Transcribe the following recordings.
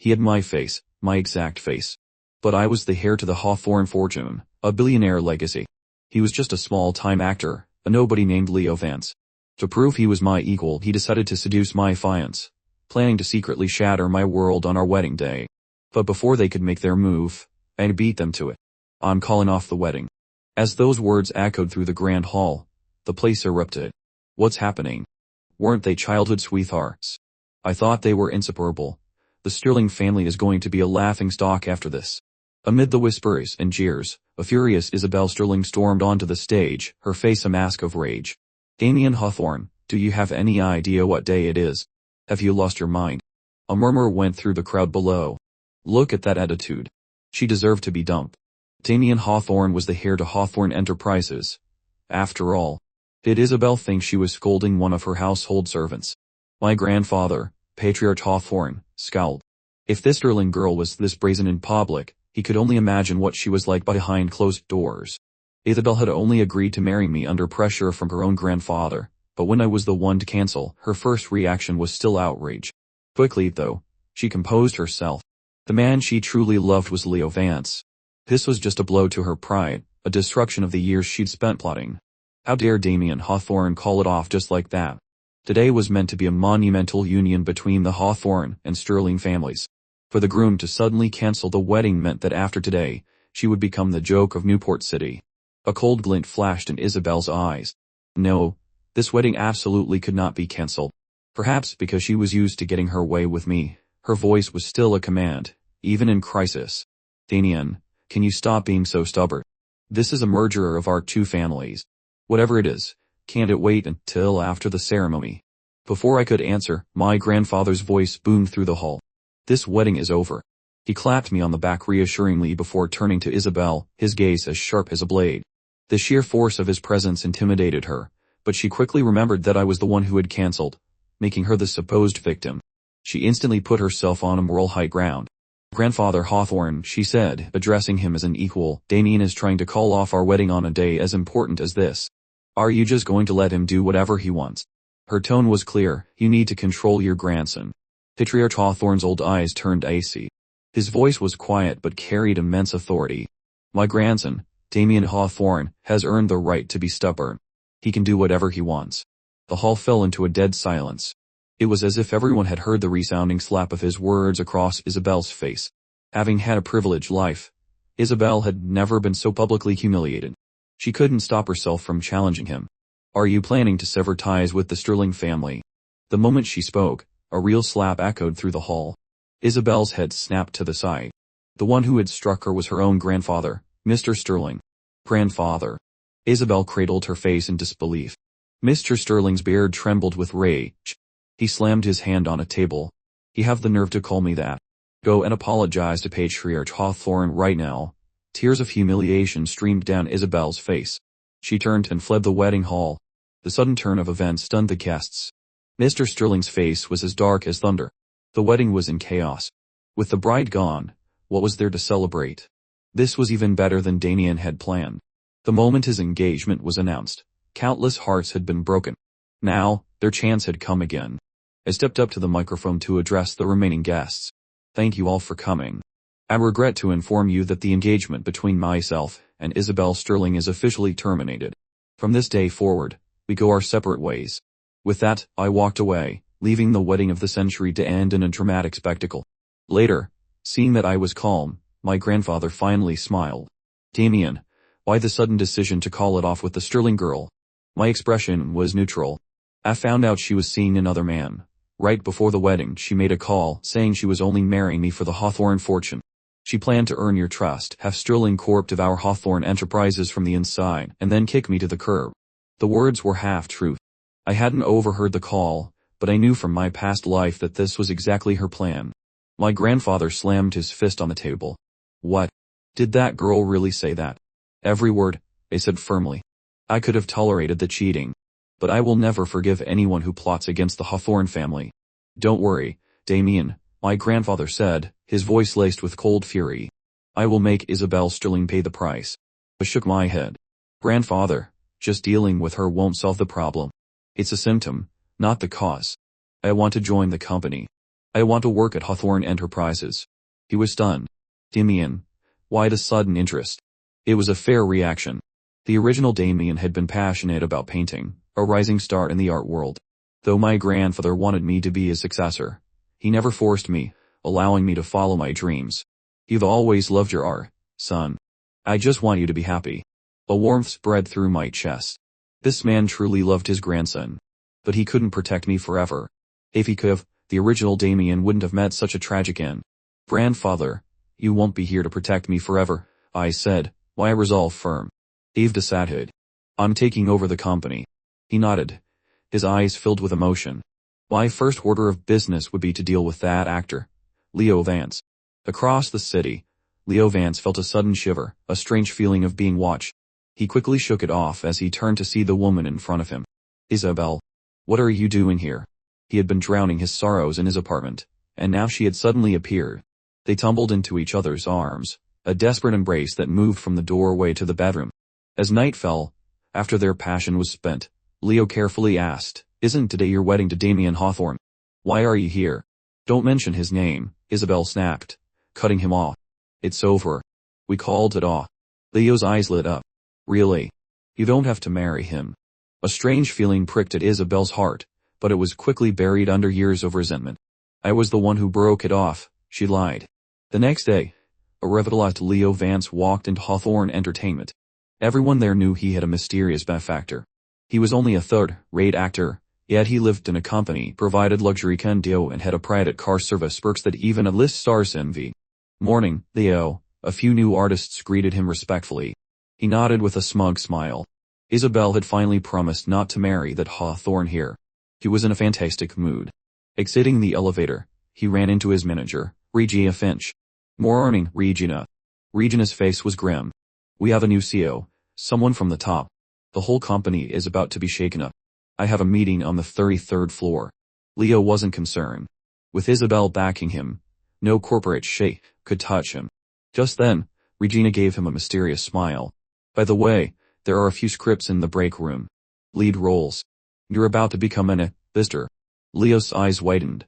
He had my face, my exact face. But I was the heir to the Hawthorne fortune, a billionaire legacy. He was just a small-time actor, a nobody named Leo Vance. To prove he was my equal, he decided to seduce my fiancée, planning to secretly shatter my world on our wedding day. But before they could make their move, I beat them to it. I'm calling off the wedding. As those words echoed through the grand hall, the place erupted. What's happening? Weren't they childhood sweethearts? I thought they were inseparable. The Sterling family is going to be a laughingstock after this. Amid the whispers and jeers, a furious Isabel Sterling stormed onto the stage, her face a mask of rage. Damien Hawthorne, do you have any idea what day it is? Have you lost your mind? A murmur went through the crowd below. Look at that attitude. She deserved to be dumped. Damien Hawthorne was the heir to Hawthorne Enterprises. After all, did Isabel think she was scolding one of her household servants? My grandfather, Patriarch Hawthorne, scowled. If this Sterling girl was this brazen in public, he could only imagine what she was like behind closed doors. Isabel had only agreed to marry me under pressure from her own grandfather, but when I was the one to cancel, her first reaction was still outrage. Quickly, though, she composed herself. The man she truly loved was Leo Vance. This was just a blow to her pride, a destruction of the years she'd spent plotting. How dare Damien Hawthorne call it off just like that? Today was meant to be a monumental union between the Hawthorne and Sterling families. For the groom to suddenly cancel the wedding meant that after today, she would become the joke of Newport City. A cold glint flashed in Isabel's eyes. No, this wedding absolutely could not be cancelled. Perhaps because she was used to getting her way with me, her voice was still a command, even in crisis. Damien, can you stop being so stubborn? This is a merger of our two families. Whatever it is, can't it wait until after the ceremony? Before I could answer, my grandfather's voice boomed through the hall. This wedding is over. He clapped me on the back reassuringly before turning to Isabel, his gaze as sharp as a blade. The sheer force of his presence intimidated her, but she quickly remembered that I was the one who had cancelled, making her the supposed victim. She instantly put herself on a moral high ground. Grandfather Hawthorne, she said, addressing him as an equal, Damien is trying to call off our wedding on a day as important as this. Are you just going to let him do whatever he wants? Her tone was clear, you need to control your grandson. Patriarch Hawthorne's old eyes turned icy. His voice was quiet but carried immense authority. My grandson, Damien Hawthorne, has earned the right to be stubborn. He can do whatever he wants. The hall fell into a dead silence. It was as if everyone had heard the resounding slap of his words across Isabel's face. Having had a privileged life, Isabel had never been so publicly humiliated. She couldn't stop herself from challenging him. Are you planning to sever ties with the Sterling family? The moment she spoke, a real slap echoed through the hall. Isabel's head snapped to the side. The one who had struck her was her own grandfather, Mr. Sterling. Grandfather. Isabel cradled her face in disbelief. Mr. Sterling's beard trembled with rage. He slammed his hand on a table. You have the nerve to call me that. Go and apologize to Patriarch Hawthorne right now. Tears of humiliation streamed down Isabel's face. She turned and fled the wedding hall. The sudden turn of events stunned the guests. Mr. Sterling's face was as dark as thunder. The wedding was in chaos. With the bride gone, what was there to celebrate? This was even better than Damien had planned. The moment his engagement was announced, countless hearts had been broken. Now, their chance had come again. I stepped up to the microphone to address the remaining guests. Thank you all for coming. I regret to inform you that the engagement between myself and Isabel Sterling is officially terminated. From this day forward, we go our separate ways. With that, I walked away, leaving the wedding of the century to end in a dramatic spectacle. Later, seeing that I was calm, my grandfather finally smiled. Damien, why the sudden decision to call it off with the Sterling girl? My expression was neutral. I found out she was seeing another man. Right before the wedding, she made a call, saying she was only marrying me for the Hawthorne fortune. She planned to earn your trust, have Sterling Corp devour Hawthorne Enterprises from the inside, and then kick me to the curb. The words were half-truth. I hadn't overheard the call, but I knew from my past life that this was exactly her plan. My grandfather slammed his fist on the table. What? Did that girl really say that? Every word, I said firmly. I could have tolerated the cheating, but I will never forgive anyone who plots against the Hawthorne family. Don't worry, Damien, my grandfather said, his voice laced with cold fury. I will make Isabel Sterling pay the price. I shook my head. Grandfather, just dealing with her won't solve the problem. It's a symptom, not the cause. I want to join the company. I want to work at Hawthorne Enterprises. He was stunned. Damien. Why the sudden interest? It was a fair reaction. The original Damien had been passionate about painting, a rising star in the art world. Though my grandfather wanted me to be his successor, he never forced me, allowing me to follow my dreams. You've always loved your art, son. I just want you to be happy. A warmth spread through my chest. This man truly loved his grandson. But he couldn't protect me forever. If he could have, the original Damien wouldn't have met such a tragic end. Grandfather, you won't be here to protect me forever, I said, my resolve firm. Eve decided. I'm taking over the company. He nodded. His eyes filled with emotion. My first order of business would be to deal with that actor, Leo Vance. Across the city, Leo Vance felt a sudden shiver, a strange feeling of being watched. He quickly shook it off as he turned to see the woman in front of him. Isabel. What are you doing here? He had been drowning his sorrows in his apartment, and now she had suddenly appeared. They tumbled into each other's arms, a desperate embrace that moved from the doorway to the bedroom. As night fell, after their passion was spent, Leo carefully asked, Isn't today your wedding to Damien Hawthorne? Why are you here? Don't mention his name, Isabel snapped, cutting him off. It's over. We called it off. Leo's eyes lit up. Really? You don't have to marry him. A strange feeling pricked at Isabel's heart, but it was quickly buried under years of resentment. I was the one who broke it off, she lied. The next day, a revitalized Leo Vance walked into Hawthorne Entertainment. Everyone there knew he had a mysterious benefactor. He was only a third-rate actor, yet he lived in a company, provided luxury condo and had a private car service, perks that even A-list stars envy. Morning, Leo. A few new artists greeted him respectfully. He nodded with a smug smile. Isabel had finally promised not to marry that Hawthorne here. He was in a fantastic mood. Exiting the elevator, he ran into his manager, Regina Finch. Morning, Regina. Regina's face was grim. We have a new CEO, someone from the top. The whole company is about to be shaken up. I have a meeting on the 33rd floor. Leo wasn't concerned. With Isabel backing him, no corporate sheikh could touch him. Just then, Regina gave him a mysterious smile. By the way, there are a few scripts in the break room. Lead roles. You're about to become an A-lister. Leo's eyes widened,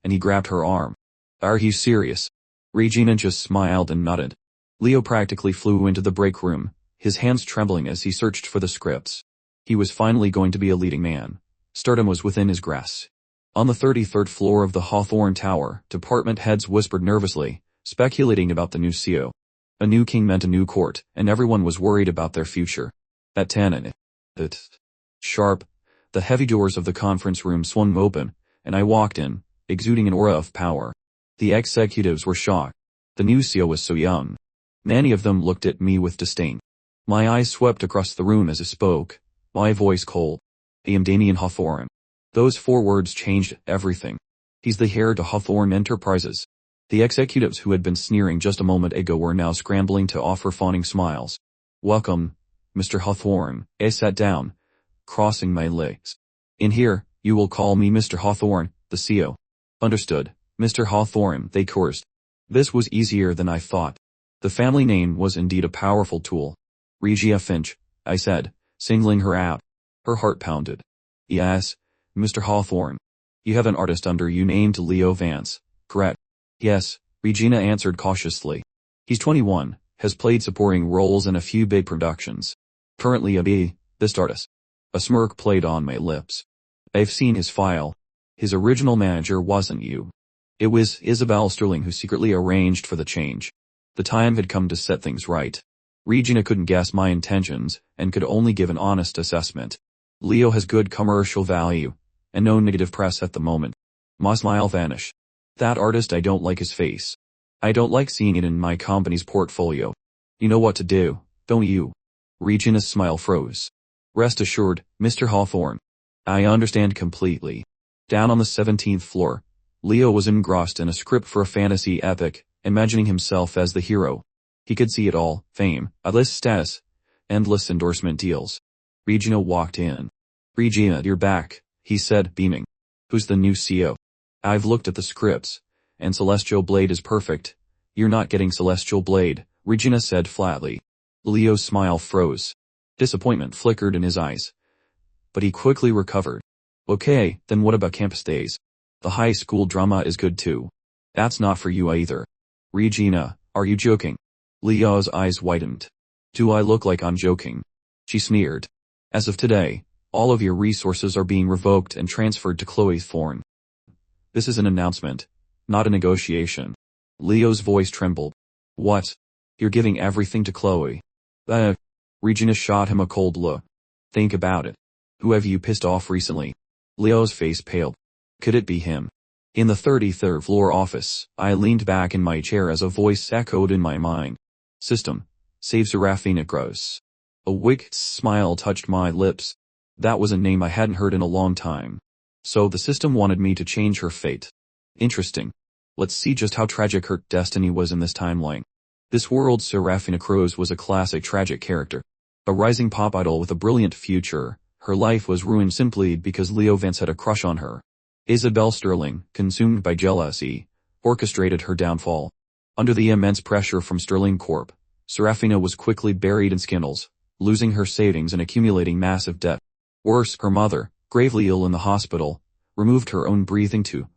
and he grabbed her arm. Are you serious? Regina just smiled and nodded. Leo practically flew into the break room, his hands trembling as he searched for the scripts. He was finally going to be a leading man. Stardom was within his grasp. On the 33rd floor of the Hawthorne Tower, department heads whispered nervously, speculating about the new CEO. A new king meant a new court, and everyone was worried about their future. At 10 sharp, the heavy doors of the conference room swung open, and I walked in, exuding an aura of power. The executives were shocked. The new CEO was so young. Many of them looked at me with disdain. My eyes swept across the room as I spoke, my voice cold. I am Damien Hawthorne. Those 4 words changed everything. He's the heir to Hawthorne Enterprises. The executives who had been sneering just a moment ago were now scrambling to offer fawning smiles. Welcome, Mr. Hawthorne. I sat down, crossing my legs. In here, you will call me Mr. Hawthorne, the CEO. Understood, Mr. Hawthorne, they chorused. This was easier than I thought. The family name was indeed a powerful tool. Regina Finch, I said, singling her out. Her heart pounded. Yes, Mr. Hawthorne. You have an artist under you named Leo Vance, correct? Yes, Regina answered cautiously. He's 21, has played supporting roles in a few big productions. Currently a B-list artist. A smirk played on my lips. I've seen his file. His original manager wasn't you. It was Isabel Sterling who secretly arranged for the change. The time had come to set things right. Regina couldn't guess my intentions, and could only give an honest assessment. Leo has good commercial value, and no negative press at the moment. My smile vanished. That artist, I don't like his face. I don't like seeing it in my company's portfolio. You know what to do, don't you? Regina's smile froze. Rest assured, Mr. Hawthorne. I understand completely. Down on the 17th floor, Leo was engrossed in a script for a fantasy epic, imagining himself as the hero. He could see it all, fame, A-list status, endless endorsement deals. Regina walked in. Regina, you're back, he said, beaming. Who's the new CEO? I've looked at the scripts, and Celestial Blade is perfect. You're not getting Celestial Blade, Regina said flatly. Leo's smile froze. Disappointment flickered in his eyes. But he quickly recovered. Okay, then what about campus days? The high school drama is good too. That's not for you either. Regina, are you joking? Leo's eyes widened. Do I look like I'm joking? She sneered. As of today, all of your resources are being revoked and transferred to Chloe Thorne. This is an announcement, not a negotiation. Leo's voice trembled. What? You're giving everything to Chloe? Regina shot him a cold look. Think about it. Who have you pissed off recently? Leo's face paled. Could it be him? In the 33rd floor office, I leaned back in my chair as a voice echoed in my mind. System. Save Serafina Gross. A wicked smile touched my lips. That was a name I hadn't heard in a long time. So the system wanted me to change her fate. Interesting. Let's see just how tragic her destiny was in this timeline. This world's Serafina Cruz was a classic tragic character. A rising pop idol with a brilliant future, her life was ruined simply because Leo Vance had a crush on her. Isabel Sterling, consumed by jealousy, orchestrated her downfall. Under the immense pressure from Sterling Corp., Serafina was quickly buried in scandals, losing her savings and accumulating massive debt. Worse, her mother, gravely ill in the hospital, removed her own breathing tube,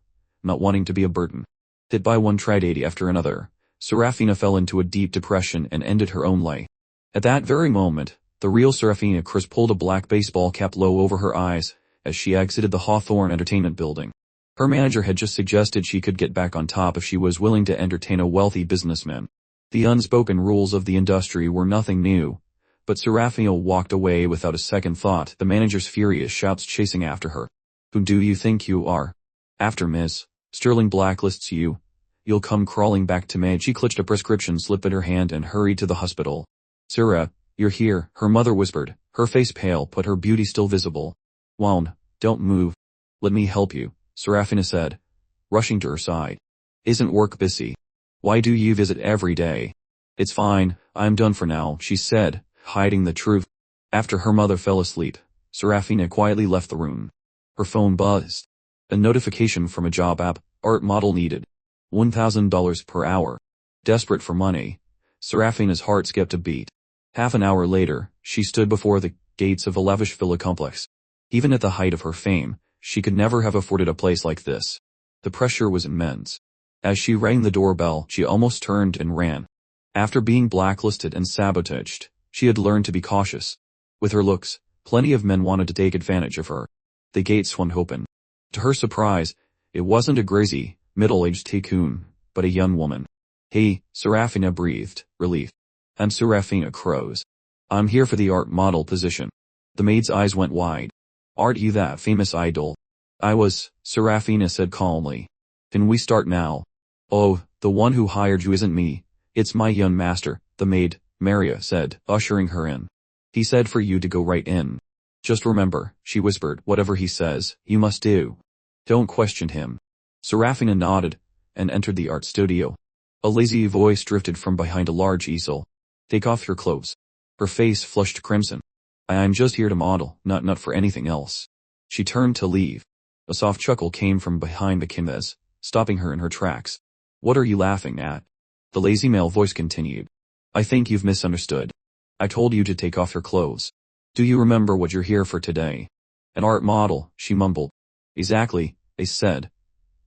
not wanting to be a burden. Hit by one tragedy after another, Serafina fell into a deep depression and ended her own life. At that very moment, the real Serafina Cruz pulled a black baseball cap low over her eyes as she exited the Hawthorne Entertainment Building. Her manager had just suggested she could get back on top if she was willing to entertain a wealthy businessman. The unspoken rules of the industry were nothing new, but Serafina walked away without a second thought, the manager's furious shouts chasing after her. Who do you think you are? After Ms. Sterling blacklists you, you'll come crawling back to me. She clutched a prescription slip in her hand and hurried to the hospital. Sarah, you're here, her mother whispered, her face pale but her beauty still visible. Won't, don't move. Let me help you, Serafina said, rushing to her side. Isn't work busy? Why do you visit every day? It's fine, I'm done for now, she said, hiding the truth. After her mother fell asleep, Serafina quietly left the room. Her phone buzzed. A notification from a job app, art model needed. $1,000 per hour. Desperate for money, Serafina's heart skipped a beat. Half an hour later, she stood before the gates of a lavish villa complex. Even at the height of her fame, she could never have afforded a place like this. The pressure was immense. As she rang the doorbell, she almost turned and ran. After being blacklisted and sabotaged, she had learned to be cautious. With her looks, plenty of men wanted to take advantage of her. The gate swung open. To her surprise, it wasn't a crazy, middle-aged tycoon, but a young woman. Hey, Serafina breathed, relief. I'm Serafina Cruz. I'm here for the art model position. The maid's eyes went wide. Aren't you that famous idol? I was, Serafina said calmly. Can we start now? Oh, the one who hired you isn't me. It's my young master, the maid, Maria said, ushering her in. He said for you to go right in. Just remember, she whispered, whatever he says, you must do. Don't question him. Serafina nodded, and entered the art studio. A lazy voice drifted from behind a large easel. Take off your clothes. Her face flushed crimson. I'm just here to model, not for anything else. She turned to leave. A soft chuckle came from behind the canvas, stopping her in her tracks. What are you laughing at? The lazy male voice continued. I think you've misunderstood. I told you to take off your clothes. Do you remember what you're here for today? An art model, she mumbled. Exactly, I said,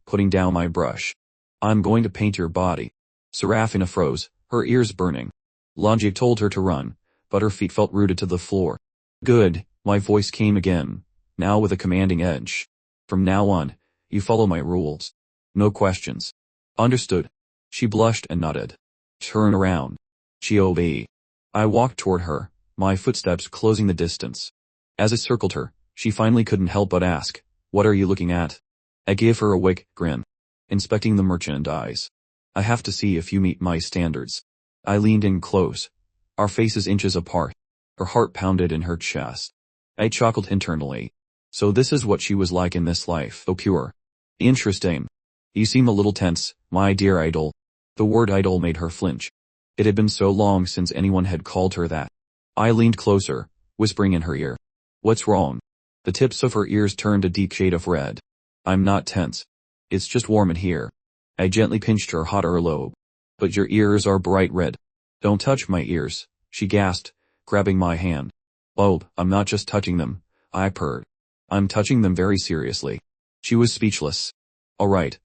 putting down my brush. I'm going to paint your body. Serafina froze, her ears burning. Logic told her to run, but her feet felt rooted to the floor. Good, my voice came again, now with a commanding edge. From now on, you follow my rules. No questions. Understood. She blushed and nodded. Turn around. She obeyed. I walked toward her, my footsteps closing the distance. As I circled her, she finally couldn't help but ask, what are you looking at? I gave her a wick grin. Inspecting the merchandise. I have to see if you meet my standards. I leaned in close, our faces inches apart. Her heart pounded in her chest. I chuckled internally. So this is what she was like in this life, oh pure. Interesting. You seem a little tense, my dear idol. The word idol made her flinch. It had been so long since anyone had called her that. I leaned closer, whispering in her ear. What's wrong? The tips of her ears turned a deep shade of red. I'm not tense. It's just warm in here. I gently pinched her hot earlobe. But your ears are bright red. Don't touch my ears, she gasped, grabbing my hand. Oh, I'm not just touching them, I purred. I'm touching them very seriously. She was speechless. Alright,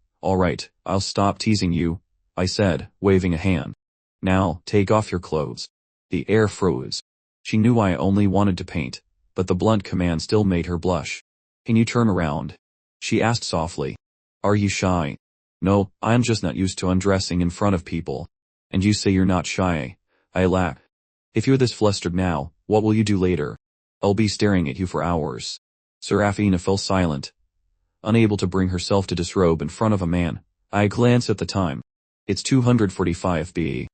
I'll stop teasing you, I said, waving a hand. Now, take off your clothes. The air froze. She knew I only wanted to paint, but the blunt command still made her blush. Can you turn around? She asked softly. Are you shy? No, I'm just not used to undressing in front of people. And you say you're not shy. I laughed. If you're this flustered now, what will you do later? I'll be staring at you for hours. Serafina fell silent. Unable to bring herself to disrobe in front of a man, I glanced at the time. It's 245 B.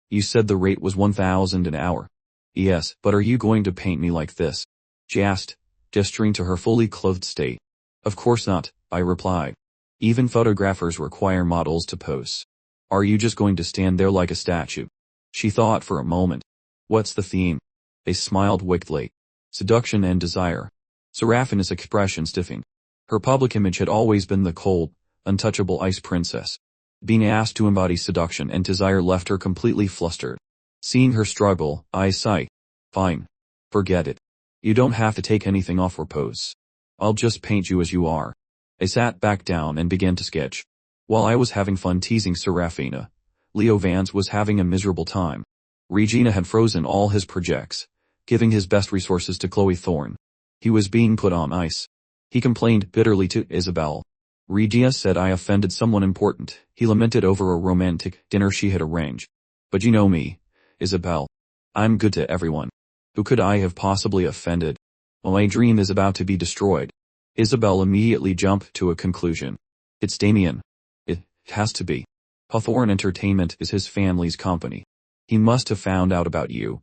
You said the rate was 1,000 an hour. Yes, but are you going to paint me like this? She asked, gesturing to her fully clothed state. Of course not, I replied. Even photographers require models to pose. Are you just going to stand there like a statue? She thought for a moment. What's the theme? I smiled wickedly. Seduction and desire. Serafina's expression stiffened. Her public image had always been the cold, untouchable ice princess. Being asked to embody seduction and desire left her completely flustered. Seeing her struggle, I sighed. Fine. Forget it. You don't have to take anything off or pose. I'll just paint you as you are. I sat back down and began to sketch. While I was having fun teasing Serafina, Leo Vance was having a miserable time. Regina had frozen all his projects, giving his best resources to Chloe Thorne. He was being put on ice. He complained bitterly to Isabel. Regina said I offended someone important. He lamented over a romantic dinner she had arranged. But you know me, Isabel. I'm good to everyone. Who could I have possibly offended? Well, my dream is about to be destroyed. Isabel immediately jumped to a conclusion. It's Damien. It has to be. Hawthorne Entertainment is his family's company. He must have found out about you.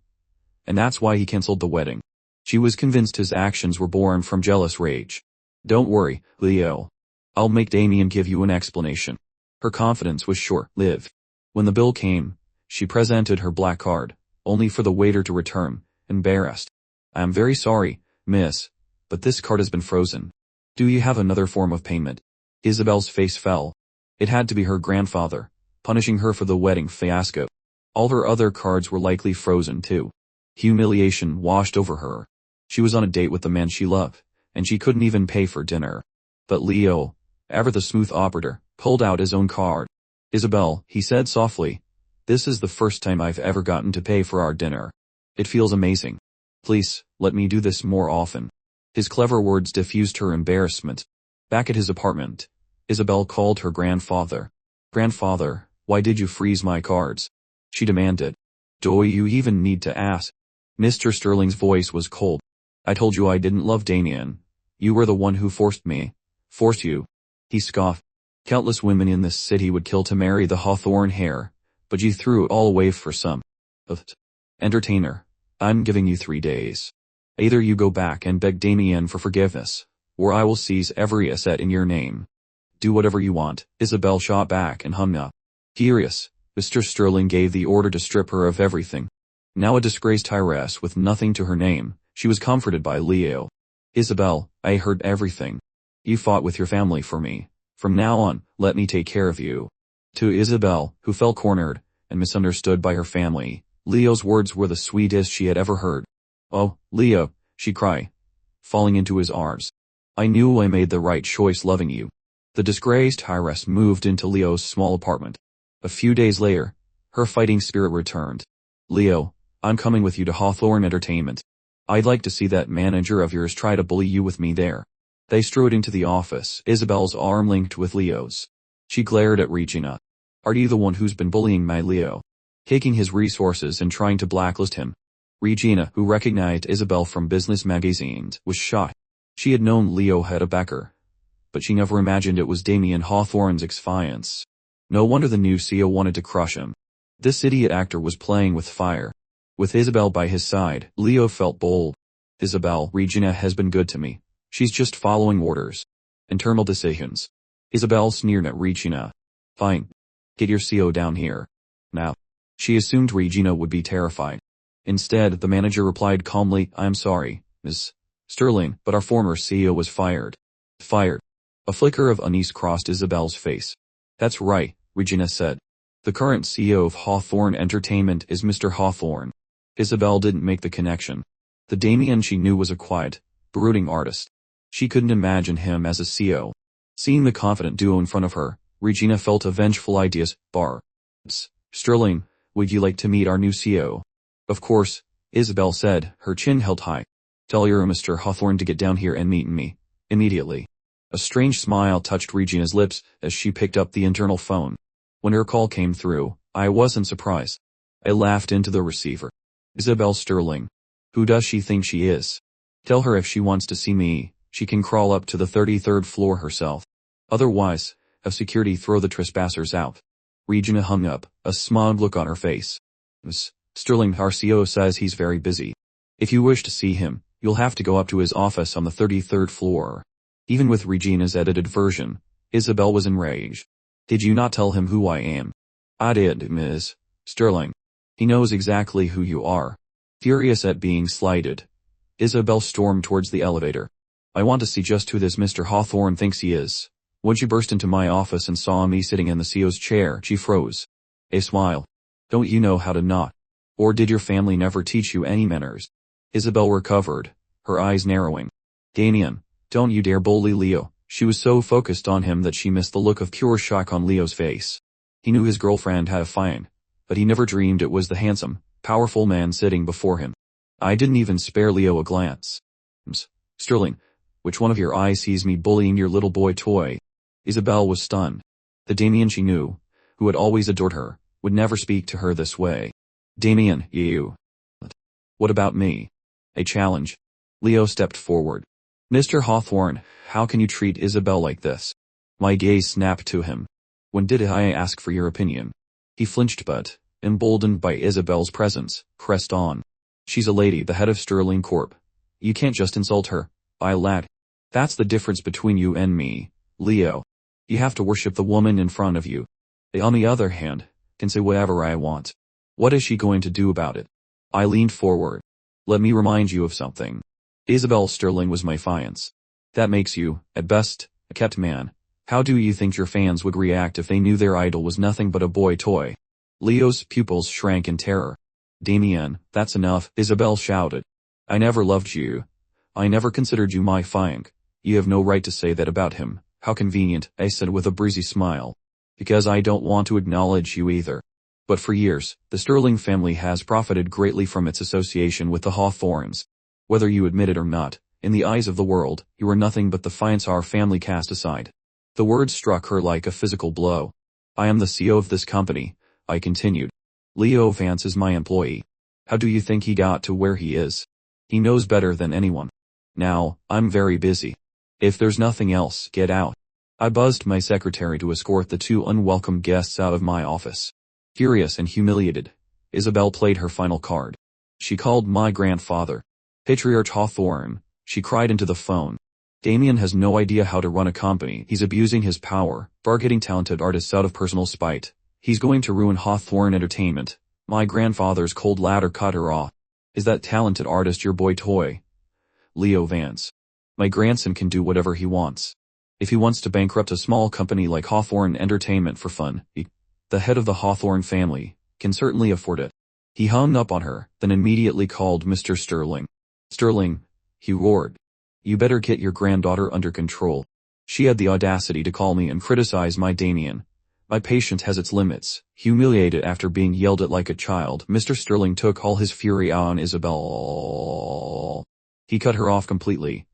And that's why he cancelled the wedding. She was convinced his actions were born from jealous rage. Don't worry, Leo. I'll make Damien give you an explanation. Her confidence was short-lived. When the bill came, she presented her black card, only for the waiter to return, embarrassed. I'm very sorry, miss, but this card has been frozen. Do you have another form of payment? Isabel's face fell. It had to be her grandfather, punishing her for the wedding fiasco. All her other cards were likely frozen too. Humiliation washed over her. She was on a date with the man she loved, and she couldn't even pay for dinner. But Leo, ever the smooth operator, pulled out his own card. Isabel, he said softly, this is the first time I've ever gotten to pay for our dinner. It feels amazing. Please, let me do this more often. His clever words diffused her embarrassment. Back at his apartment, Isabel called her grandfather. Grandfather, why did you freeze my cards? She demanded. Do you even need to ask? Mr. Sterling's voice was cold. I told you I didn't love Damien. You were the one who forced me. Forced you. He scoffed. Countless women in this city would kill to marry the Hawthorne heir, but you threw it all away for some entertainer. I'm giving you 3 days. Either you go back and beg Damien for forgiveness, or I will seize every asset in your name. Do whatever you want. Isabel shot back and hung up. Furious, Mr. Sterling gave the order to strip her of everything. Now a disgraced heiress with nothing to her name, she was comforted by Leo. Isabel, I heard everything. You fought with your family for me. From now on, let me take care of you. To Isabel, who felt cornered and misunderstood by her family, Leo's words were the sweetest she had ever heard. Oh, Leo, she cried, falling into his arms. I knew I made the right choice loving you. The disgraced heiress moved into Leo's small apartment. A few days later, her fighting spirit returned. Leo, I'm coming with you to Hawthorne Entertainment. I'd like to see that manager of yours try to bully you with me there. They strode into the office, Isabel's arm linked with Leo's. She glared at Regina. Are you the one who's been bullying my Leo? Taking his resources and trying to blacklist him? Regina, who recognized Isabel from business magazines, was shocked. She had known Leo had a backer, but she never imagined it was Damien Hawthorne's ex-fiance. No wonder the new CEO wanted to crush him. This idiot actor was playing with fire. With Isabel by his side, Leo felt bold. Isabel, Regina has been good to me. She's just following orders. Internal decisions. Isabel sneered at Regina. Fine. Get your CO down here. Now. She assumed Regina would be terrified. Instead, the manager replied calmly, I'm sorry, Ms. Sterling, but our former CEO was fired. Fired. A flicker of unease crossed Isabel's face. That's right, Regina said. The current CEO of Hawthorne Entertainment is Mr. Hawthorne. Isabel didn't make the connection. The Damien she knew was a quiet, brooding artist. She couldn't imagine him as a CEO. Seeing the confident duo in front of her, Regina felt a vengeful ideas. Sterling, would you like to meet our new CEO? Of course, Isabel said, her chin held high. Tell your Mr. Hawthorne to get down here and meet me. Immediately. A strange smile touched Regina's lips as she picked up the internal phone. When her call came through, I wasn't surprised. I laughed into the receiver. Isabel Sterling. Who does she think she is? Tell her if she wants to see me, she can crawl up to the 33rd floor herself. Otherwise, have security throw the trespassers out. Regina hung up, a smug look on her face. Sterling, our CEO says he's very busy. If you wish to see him, you'll have to go up to his office on the 33rd floor. Even with Regina's edited version, Isabel was enraged. Did you not tell him who I am? I did, Ms. Sterling. He knows exactly who you are. Furious at being slighted, Isabel stormed towards the elevator. I want to see just who this Mr. Hawthorne thinks he is. When she burst into my office and saw me sitting in the CEO's chair, she froze. A smile. Don't you know how to nod? Or did your family never teach you any manners? Isabel recovered, her eyes narrowing. Damien, don't you dare bully Leo. She was so focused on him that she missed the look of pure shock on Leo's face. He knew his girlfriend had a fine, but he never dreamed it was the handsome, powerful man sitting before him. I didn't even spare Leo a glance. Sterling, which one of your eyes sees me bullying your little boy toy? Isabel was stunned. The Damien she knew, who had always adored her, would never speak to her this way. Damien, you. What about me? A challenge. Leo stepped forward. Mr. Hawthorne, how can you treat Isabel like this? My gaze snapped to him. When did I ask for your opinion? He flinched but, emboldened by Isabel's presence, pressed on. She's a lady, the head of Sterling Corp. You can't just insult her, lad. That's the difference between you and me, Leo. You have to worship the woman in front of you. I, on the other hand, can say whatever I want. What is she going to do about it? I leaned forward. Let me remind you of something. Isabel Sterling was my fiance. That makes you, at best, a kept man. How do you think your fans would react if they knew their idol was nothing but a boy toy? Leo's pupils shrank in terror. Damien, that's enough, Isabel shouted. I never loved you. I never considered you my fiance. You have no right to say that about him. How convenient, I said with a breezy smile. Because I don't want to acknowledge you either. But for years, the Sterling family has profited greatly from its association with the Hawthornes. Whether you admit it or not, in the eyes of the world, you are nothing but the fiance our family cast aside. The words struck her like a physical blow. I am the CEO of this company, I continued. Leo Vance is my employee. How do you think he got to where he is? He knows better than anyone. Now, I'm very busy. If there's nothing else, get out. I buzzed my secretary to escort the two unwelcome guests out of my office. Furious and humiliated, Isabel played her final card. She called my grandfather. Patriarch Hawthorne, she cried into the phone. Damien has no idea how to run a company. He's abusing his power, bargaining talented artists out of personal spite. He's going to ruin Hawthorne Entertainment. My grandfather's cold ladder cut her off. Is that talented artist your boy toy? Leo Vance. My grandson can do whatever he wants. If he wants to bankrupt a small company like Hawthorne Entertainment for fun, the head of the Hawthorne family, can certainly afford it. He hung up on her, then immediately called Mr. Sterling. Sterling, he roared. You better get your granddaughter under control. She had the audacity to call me and criticize my Damien. My patience has its limits. Humiliated after being yelled at like a child, Mr. Sterling took all his fury on Isabel. He cut her off completely,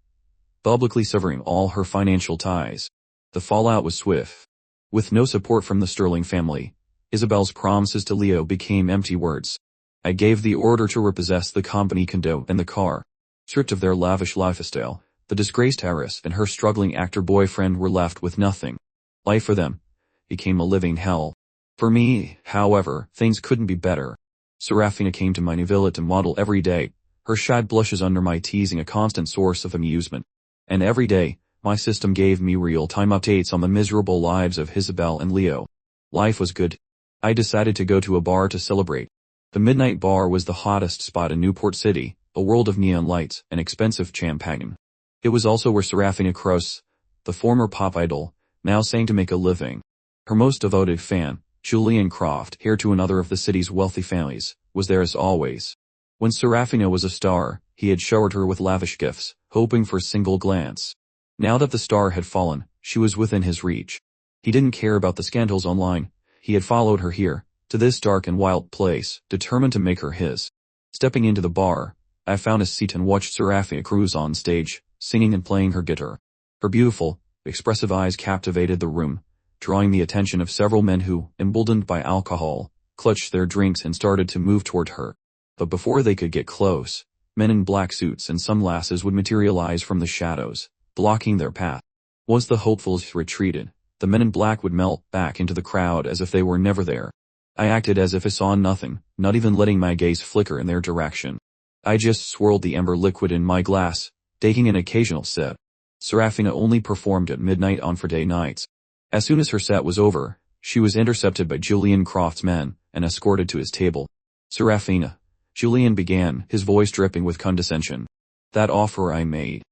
publicly severing all her financial ties. The fallout was swift. With no support from the Sterling family, Isabel's promises to Leo became empty words. I gave the order to repossess the company condo and the car. Stripped of their lavish lifestyle, the disgraced heiress and her struggling actor boyfriend were left with nothing. Life for them became a living hell. For me, however, things couldn't be better. Serafina came to my new villa to model every day, her shy blushes under my teasing a constant source of amusement. And every day, my system gave me real-time updates on the miserable lives of Isabel and Leo. Life was good. I decided to go to a bar to celebrate. The Midnight Bar was the hottest spot in Newport City, a world of neon lights and expensive champagne. It was also where Serafina Krauss, the former pop idol, now sang to make a living. Her most devoted fan, Julian Croft, heir to another of the city's wealthy families, was there as always. When Serafina was a star, he had showered her with lavish gifts, hoping for a single glance. Now that the star had fallen, she was within his reach. He didn't care about the scandals online. He had followed her here, to this dark and wild place, determined to make her his. Stepping into the bar, I found a seat and watched Seraphina cruise on stage, singing and playing her guitar. Her beautiful, expressive eyes captivated the room, drawing the attention of several men who, emboldened by alcohol, clutched their drinks and started to move toward her. But before they could get close, men in black suits and sunglasses would materialize from the shadows, blocking their path. Once the hopefuls retreated, the men in black would melt back into the crowd as if they were never there. I acted as if I saw nothing, not even letting my gaze flicker in their direction. I just swirled the amber liquid in my glass, taking an occasional sip. Seraphina only performed at midnight on Friday nights. As soon as her set was over, she was intercepted by Julian Croft's men and escorted to his table. Seraphina, Julian began, his voice dripping with condescension. That offer I made.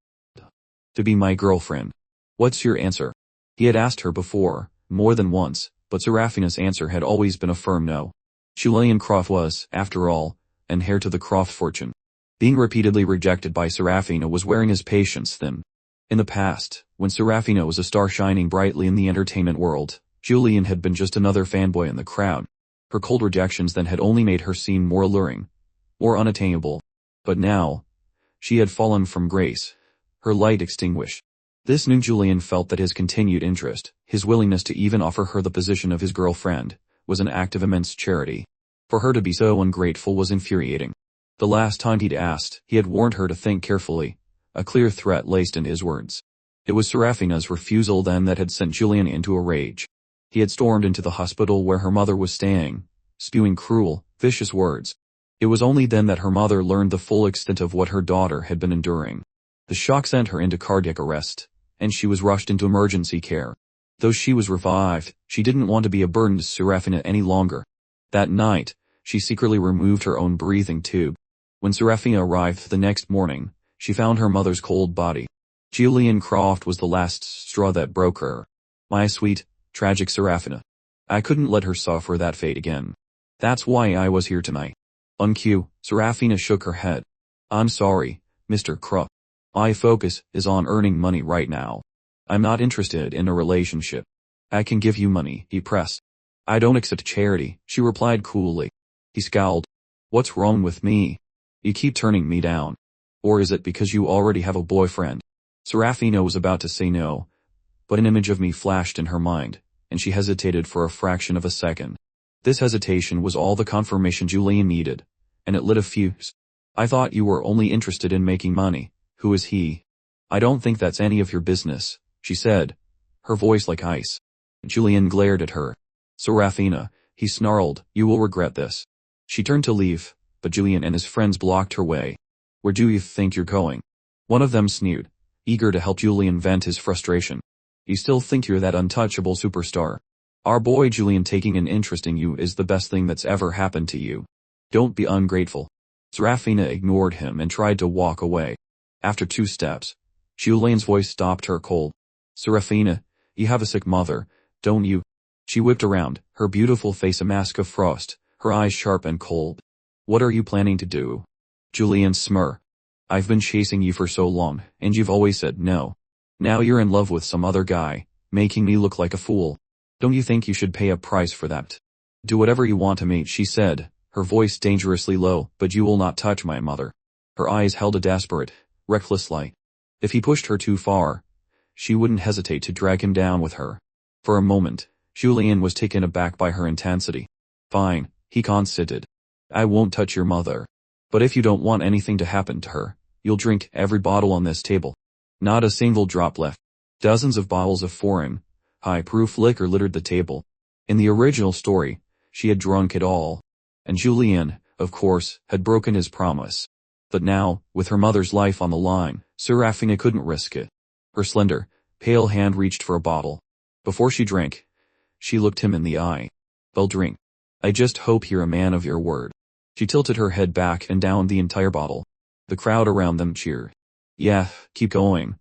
To be my girlfriend. What's your answer? He had asked her before, more than once, but Seraphina's answer had always been a firm no. Julian Croft was, after all, an heir to the Croft fortune. Being repeatedly rejected by Seraphina was wearing his patience thin. In the past, when Seraphina was a star shining brightly in the entertainment world, Julian had been just another fanboy in the crowd. Her cold rejections then had only made her seem more alluring, more unattainable. But now, she had fallen from grace, her light extinguished. This new Julian felt that his continued interest, his willingness to even offer her the position of his girlfriend, was an act of immense charity. For her to be so ungrateful was infuriating. The last time he'd asked, he had warned her to think carefully, a clear threat laced in his words. It was Seraphina's refusal then that had sent Julian into a rage. He had stormed into the hospital where her mother was staying, spewing cruel, vicious words. It was only then that her mother learned the full extent of what her daughter had been enduring. The shock sent her into cardiac arrest, and she was rushed into emergency care. Though she was revived, she didn't want to be a burden to Seraphina any longer. That night, she secretly removed her own breathing tube. When Seraphina arrived the next morning, she found her mother's cold body. Julian Croft was the last straw that broke her. My sweet, tragic Seraphina. I couldn't let her suffer that fate again. That's why I was here tonight. Uncue, Seraphina shook her head. I'm sorry, Mr. Croft. My focus is on earning money right now. I'm not interested in a relationship. I can give you money, he pressed. I don't accept charity, she replied coolly. He scowled. What's wrong with me? You keep turning me down. Or is it because you already have a boyfriend? Seraphina was about to say no, but an image of me flashed in her mind, and she hesitated for a fraction of a second. This hesitation was all the confirmation Julian needed, and it lit a fuse. I thought you were only interested in making money. Who is he? I don't think that's any of your business, she said, her voice like ice. Julian glared at her. Seraphina, he snarled, you will regret this. She turned to leave, but Julian and his friends blocked her way. Where do you think you're going? One of them sneered, eager to help Julian vent his frustration. You still think you're that untouchable superstar? Our boy Julian taking an interest in you is the best thing that's ever happened to you. Don't be ungrateful. Seraphina ignored him and tried to walk away. After 2 steps, Julian's voice stopped her cold. Seraphina, you have a sick mother, don't you? She whipped around, her beautiful face a mask of frost, her eyes sharp and cold. What are you planning to do? Julian smirked. I've been chasing you for so long, and you've always said no. Now you're in love with some other guy, making me look like a fool. Don't you think you should pay a price for that? Do whatever you want to me, she said, her voice dangerously low, but you will not touch my mother. Her eyes held a desperate, reckless light. If he pushed her too far, she wouldn't hesitate to drag him down with her. For a moment, Julian was taken aback by her intensity. Fine, he conceded. I won't touch your mother. But if you don't want anything to happen to her, you'll drink every bottle on this table. Not a single drop left. Dozens of bottles of foreign, high-proof liquor littered the table. In the original story, she had drunk it all. And Julian, of course, had broken his promise. But now, with her mother's life on the line, Seraphina couldn't risk it. Her slender, pale hand reached for a bottle. Before she drank, she looked him in the eye. I'll drink. I just hope you're a man of your word. She tilted her head back and downed the entire bottle. The crowd around them cheered. Yeah, keep going.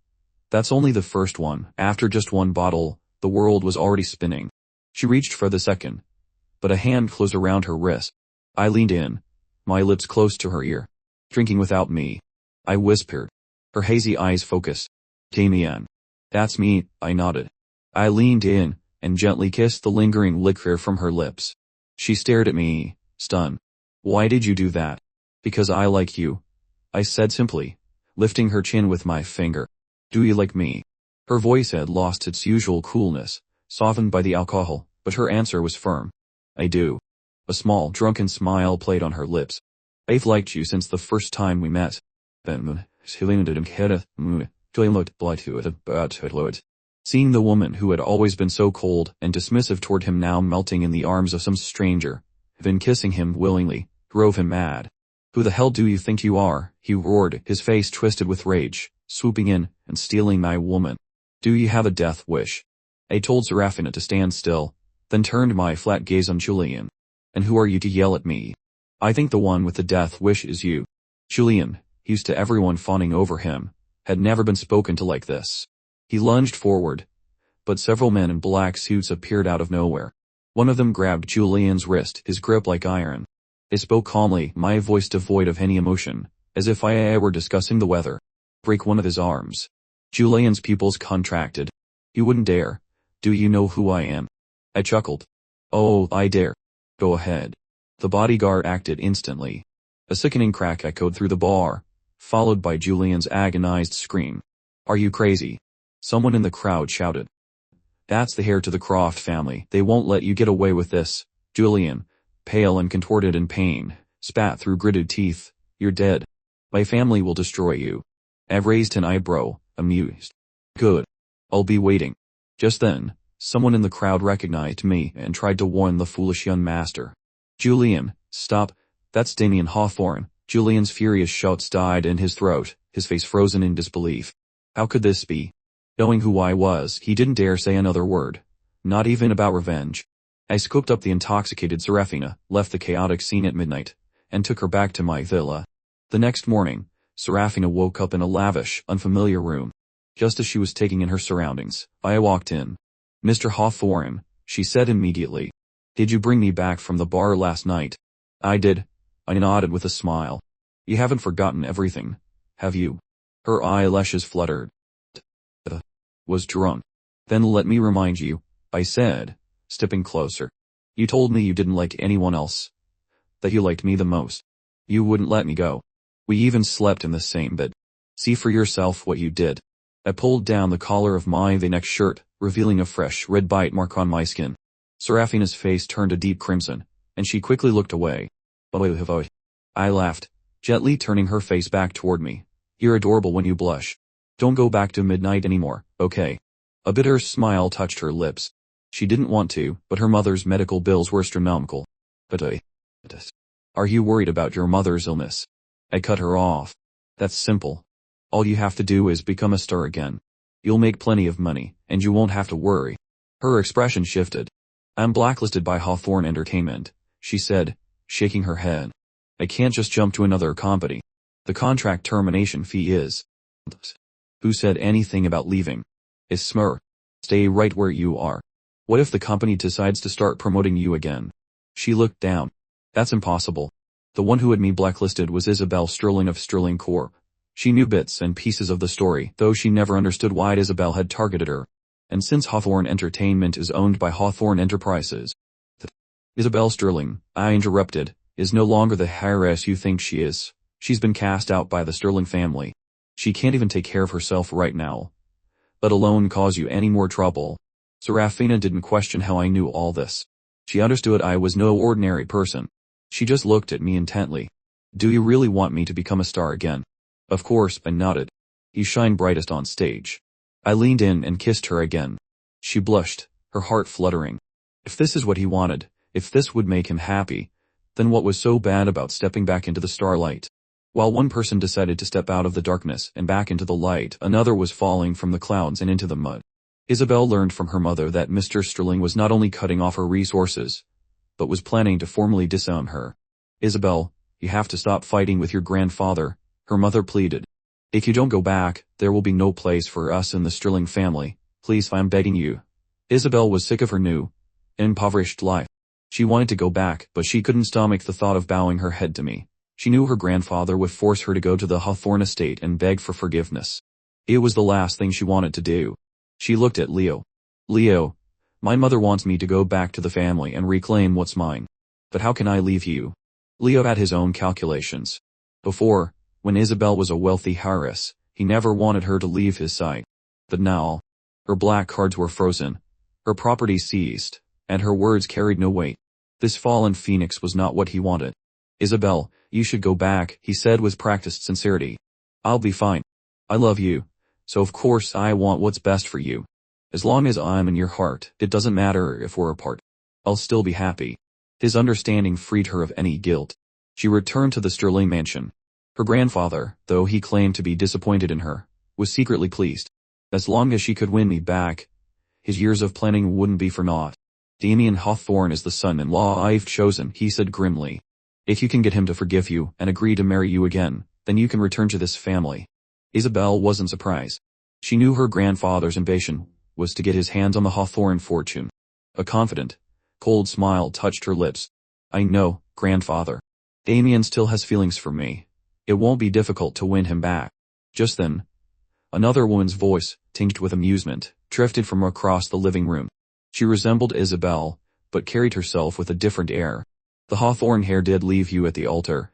That's only the first one. After just one bottle, the world was already spinning. She reached for the second, but a hand closed around her wrist. I leaned in, my lips close to her ear. Drinking without me. I whispered. Her hazy eyes focused. Damien. That's me, I nodded. I leaned in and gently kissed the lingering liquor from her lips. She stared at me, stunned. Why did you do that? Because I like you, I said simply, lifting her chin with my finger. Do you like me? Her voice had lost its usual coolness, softened by the alcohol, but her answer was firm. I do. A small, drunken smile played on her lips. I've liked you since the first time we met. Seeing the woman who had always been so cold and dismissive toward him now melting in the arms of some stranger, then kissing him willingly, drove him mad. Who the hell do you think you are? He roared, his face twisted with rage, swooping in and stealing my woman. Do you have a death wish? I told Serafina to stand still, then turned my flat gaze on Julian. And who are you to yell at me? I think the one with the death wish is you. Julian, used to everyone fawning over him, had never been spoken to like this. He lunged forward, but several men in black suits appeared out of nowhere. One of them grabbed Julian's wrist, his grip like iron. I spoke calmly, my voice devoid of any emotion, as if I were discussing the weather. Break one of his arms. Julian's pupils contracted. You wouldn't dare. Do you know who I am? I chuckled. Oh, I dare. Go ahead. The bodyguard acted instantly. A sickening crack echoed through the bar, followed by Julian's agonized scream. Are you crazy? Someone in the crowd shouted. That's the heir to the Croft family. They won't let you get away with this. Julian, pale and contorted in pain, spat through gritted teeth. You're dead. My family will destroy you. Ev raised an eyebrow, amused. Good. I'll be waiting. Just then, someone in the crowd recognized me and tried to warn the foolish young master. Julian, stop. That's Damien Hawthorne. Julian's furious shouts died in his throat, his face frozen in disbelief. How could this be? Knowing who I was, he didn't dare say another word. Not even about revenge. I scooped up the intoxicated Serafina, left the chaotic scene at midnight, and took her back to my villa. The next morning, Serafina woke up in a lavish, unfamiliar room. Just as she was taking in her surroundings, I walked in. Mr. Hawthorne, she said immediately. Did you bring me back from the bar last night? I did. I nodded with a smile. You haven't forgotten everything, have you? Her eyelashes fluttered. Was drunk. Then let me remind you, I said, stepping closer. You told me you didn't like anyone else. That you liked me the most. You wouldn't let me go. We even slept in the same bed. See for yourself what you did. I pulled down the collar of my V-neck shirt, revealing a fresh red bite mark on my skin. Serafina's face turned a deep crimson, and she quickly looked away. I laughed, gently turning her face back toward me. You're adorable when you blush. Don't go back to midnight anymore, okay? A bitter smile touched her lips. She didn't want to, but her mother's medical bills were astronomical. Are you worried about your mother's illness? I cut her off. That's simple. All you have to do is become a star again. You'll make plenty of money, and you won't have to worry. Her expression shifted. I'm blacklisted by Hawthorne Entertainment, she said, shaking her head. I can't just jump to another company. The contract termination fee is... Who said anything about leaving? Ismir. Stay right where you are. What if the company decides to start promoting you again? She looked down. That's impossible. The one who had me blacklisted was Isabel Sterling of Sterling Corp. She knew bits and pieces of the story, though she never understood why Isabel had targeted her. And since Hawthorne Entertainment is owned by Hawthorne Enterprises, Isabel Sterling, I interrupted, is no longer the heiress you think she is. She's been cast out by the Sterling family. She can't even take care of herself right now, let alone cause you any more trouble. Serafina didn't question how I knew all this. She understood I was no ordinary person. She just looked at me intently. Do you really want me to become a star again? Of course, I nodded. You shine brightest on stage. I leaned in and kissed her again. She blushed, her heart fluttering. If this is what he wanted, if this would make him happy, then what was so bad about stepping back into the starlight? While one person decided to step out of the darkness and back into the light, another was falling from the clouds and into the mud. Isabel learned from her mother that Mr. Sterling was not only cutting off her resources, but was planning to formally disown her. Isabel, you have to stop fighting with your grandfather, her mother pleaded. If you don't go back, there will be no place for us in the Sterling family. Please, I'm begging you. Isabel was sick of her new, impoverished life. She wanted to go back, but she couldn't stomach the thought of bowing her head to me. She knew her grandfather would force her to go to the Hawthorne estate and beg for forgiveness. It was the last thing she wanted to do. She looked at Leo. Leo, my mother wants me to go back to the family and reclaim what's mine. But how can I leave you? Leo had his own calculations. Before, when Isabel was a wealthy heiress, he never wanted her to leave his side. But now, her black cards were frozen, her property seized, and her words carried no weight. This fallen phoenix was not what he wanted. Isabel, you should go back, he said with practiced sincerity. I'll be fine. I love you, so of course I want what's best for you. As long as I'm in your heart, it doesn't matter if we're apart. I'll still be happy. His understanding freed her of any guilt. She returned to the Sterling mansion. Her grandfather, though he claimed to be disappointed in her, was secretly pleased. As long as she could win me back, his years of planning wouldn't be for naught. Damien Hawthorne is the son-in-law I've chosen, he said grimly. If you can get him to forgive you and agree to marry you again, then you can return to this family. Isabel wasn't surprised. She knew her grandfather's ambition was to get his hands on the Hawthorne fortune. A confident, cold smile touched her lips. I know, grandfather. Damien still has feelings for me. It won't be difficult to win him back. Just then, another woman's voice, tinged with amusement, drifted from across the living room. She resembled Isabel, but carried herself with a different air. The Hawthorne hair did leave you at the altar,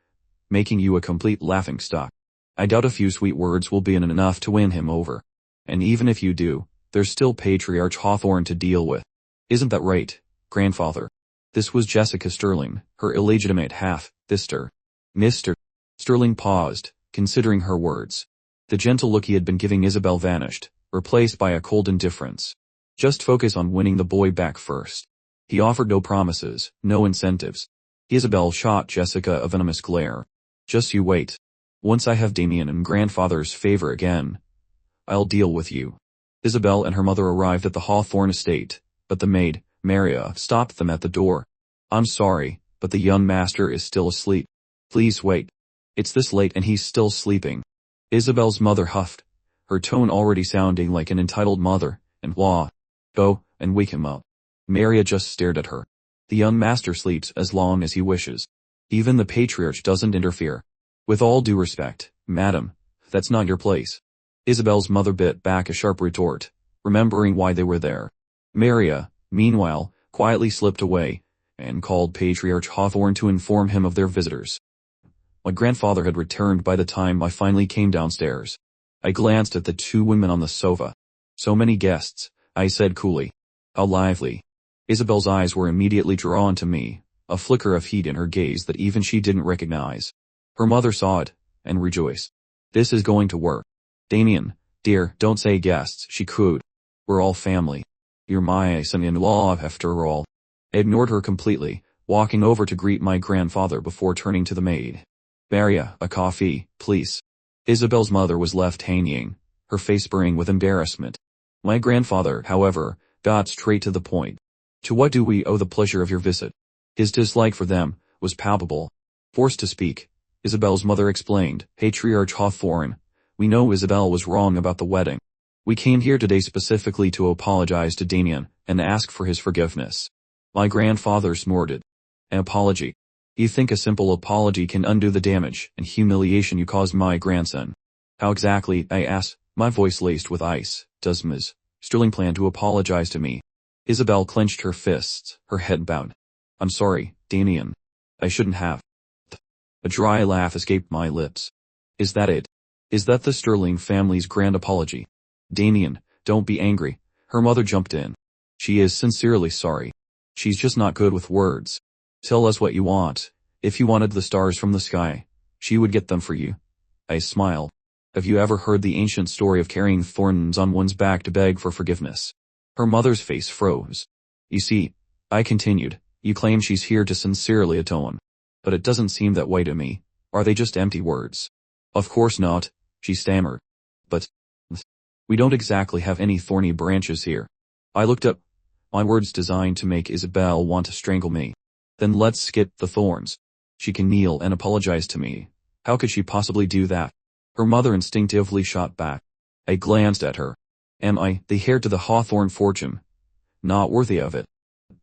making you a complete laughingstock. I doubt a few sweet words will be enough to win him over. And even if you do, there's still Patriarch Hawthorne to deal with. Isn't that right, grandfather? This was Jessica Sterling, her illegitimate half-sister. Mr. Sterling paused, considering her words. The gentle look he had been giving Isabel vanished, replaced by a cold indifference. Just focus on winning the boy back first. He offered no promises, no incentives. Isabel shot Jessica a venomous glare. Just you wait. Once I have Damien and grandfather's favor again, I'll deal with you. Isabel and her mother arrived at the Hawthorne estate, but the maid, Maria, stopped them at the door. I'm sorry, but the young master is still asleep. Please wait. It's this late and he's still sleeping. Isabel's mother huffed, her tone already sounding like an entitled mother, and wah. Go, and wake him up. Maria just stared at her. The young master sleeps as long as he wishes. Even the patriarch doesn't interfere. With all due respect, madam, that's not your place. Isabel's mother bit back a sharp retort, remembering why they were there. Maria, meanwhile, quietly slipped away, and called Patriarch Hawthorne to inform him of their visitors. My grandfather had returned by the time I finally came downstairs. I glanced at the two women on the sofa. So many guests, I said coolly. How lively. Isabel's eyes were immediately drawn to me, a flicker of heat in her gaze that even she didn't recognize. Her mother saw it, and rejoiced. This is going to work. Damien, dear, don't say guests, she cooed. We're all family. You're my son-in-law after all. I ignored her completely, walking over to greet my grandfather before turning to the maid. Maria, a coffee, please. Isabel's mother was left hanging, her face burning with embarrassment. My grandfather, however, got straight to the point. To what do we owe the pleasure of your visit? His dislike for them was palpable. Forced to speak, Isabel's mother explained, Patriarch Hawthorne, we know Isabel was wrong about the wedding. We came here today specifically to apologize to Damien and ask for his forgiveness. My grandfather snorted. An apology. You think a simple apology can undo the damage and humiliation you caused my grandson? How exactly, I asked, my voice laced with ice, does Ms. Sterling plan to apologize to me? Isabel clenched her fists, her head bowed. I'm sorry, Damien. I shouldn't have. A dry laugh escaped my lips. Is that it? Is that the Sterling family's grand apology? Damien, don't be angry. Her mother jumped in. She is sincerely sorry. She's just not good with words. Tell us what you want. If you wanted the stars from the sky, she would get them for you. I smiled. Have you ever heard the ancient story of carrying thorns on one's back to beg for forgiveness? Her mother's face froze. You see, I continued, you claim she's here to sincerely atone. But it doesn't seem that way to me. Are they just empty words? Of course not, she stammered. But we don't exactly have any thorny branches here. I looked up, my words designed to make Isabel want to strangle me. Then let's skip the thorns. She can kneel and apologize to me. How could she possibly do that? Her mother instinctively shot back. I glanced at her. Am I the heir to the Hawthorne fortune? Not worthy of it.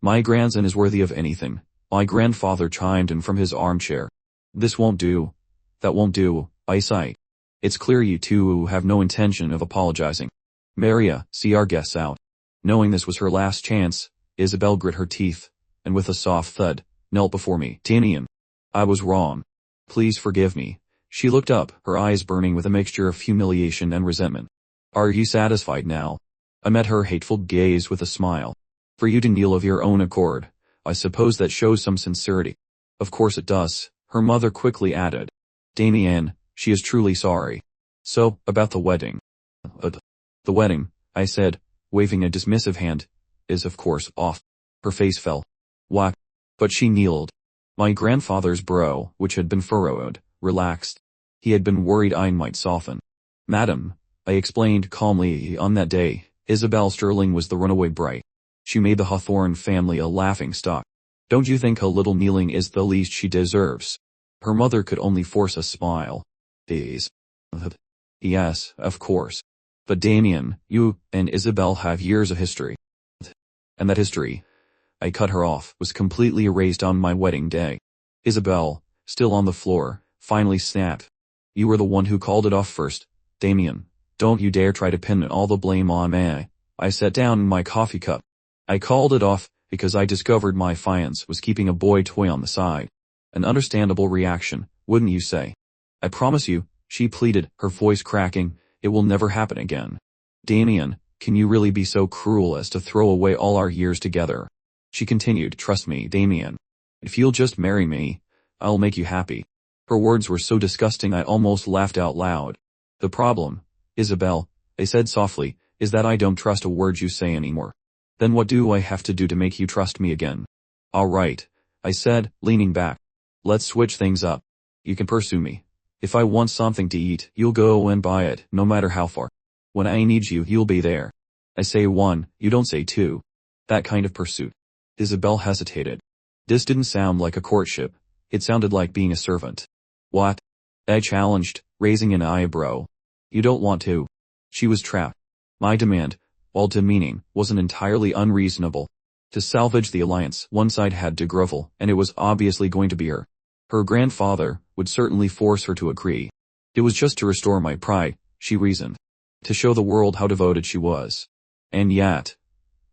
My grandson is worthy of anything. My grandfather chimed in from his armchair. This won't do. That won't do, I sighed. It's clear you two have no intention of apologizing. Maria, see our guests out. Knowing this was her last chance, Isabel grit her teeth, and with a soft thud, knelt before me. Damien. I was wrong. Please forgive me. She looked up, her eyes burning with a mixture of humiliation and resentment. Are you satisfied now? I met her hateful gaze with a smile. For you to kneel of your own accord, I suppose that shows some sincerity. Of course it does, her mother quickly added. Damien, she is truly sorry. So, about the wedding. The wedding, I said, waving a dismissive hand, is of course off. Her face fell. What? But she kneeled. My grandfather's brow, which had been furrowed, relaxed. He had been worried I might soften. Madam, I explained calmly, on that day, Isabel Sterling was the runaway bride. She made the Hawthorne family a laughing stock. Don't you think a little kneeling is the least she deserves? Her mother could only force a smile. Please. Yes, of course. But Damien, you and Isabel have years of history. And that history, I cut her off, was completely erased on my wedding day. Isabel, still on the floor, finally snapped. You were the one who called it off first, Damien. Don't you dare try to pin all the blame on me. I set down my coffee cup. I called it off because I discovered my fiance was keeping a boy toy on the side. An understandable reaction, wouldn't you say? I promise you, she pleaded, her voice cracking, it will never happen again. Damien, can you really be so cruel as to throw away all our years together? She continued, trust me, Damien. If you'll just marry me, I'll make you happy. Her words were so disgusting I almost laughed out loud. The problem, Isabel, I said softly, is that I don't trust a word you say anymore. Then what do I have to do to make you trust me again? All right, I said, leaning back. Let's switch things up. You can pursue me. If I want something to eat, you'll go and buy it, no matter how far. When I need you, you'll be there. I say one, you don't say two. That kind of pursuit. Isabel hesitated. This didn't sound like a courtship. It sounded like being a servant. What? I challenged, raising an eyebrow. You don't want to. She was trapped. My demand, while demeaning, wasn't entirely unreasonable. To salvage the alliance, one side had to grovel, and it was obviously going to be her. Her grandfather would certainly force her to agree. It was just to restore my pride, she reasoned. To show the world how devoted she was. And yet,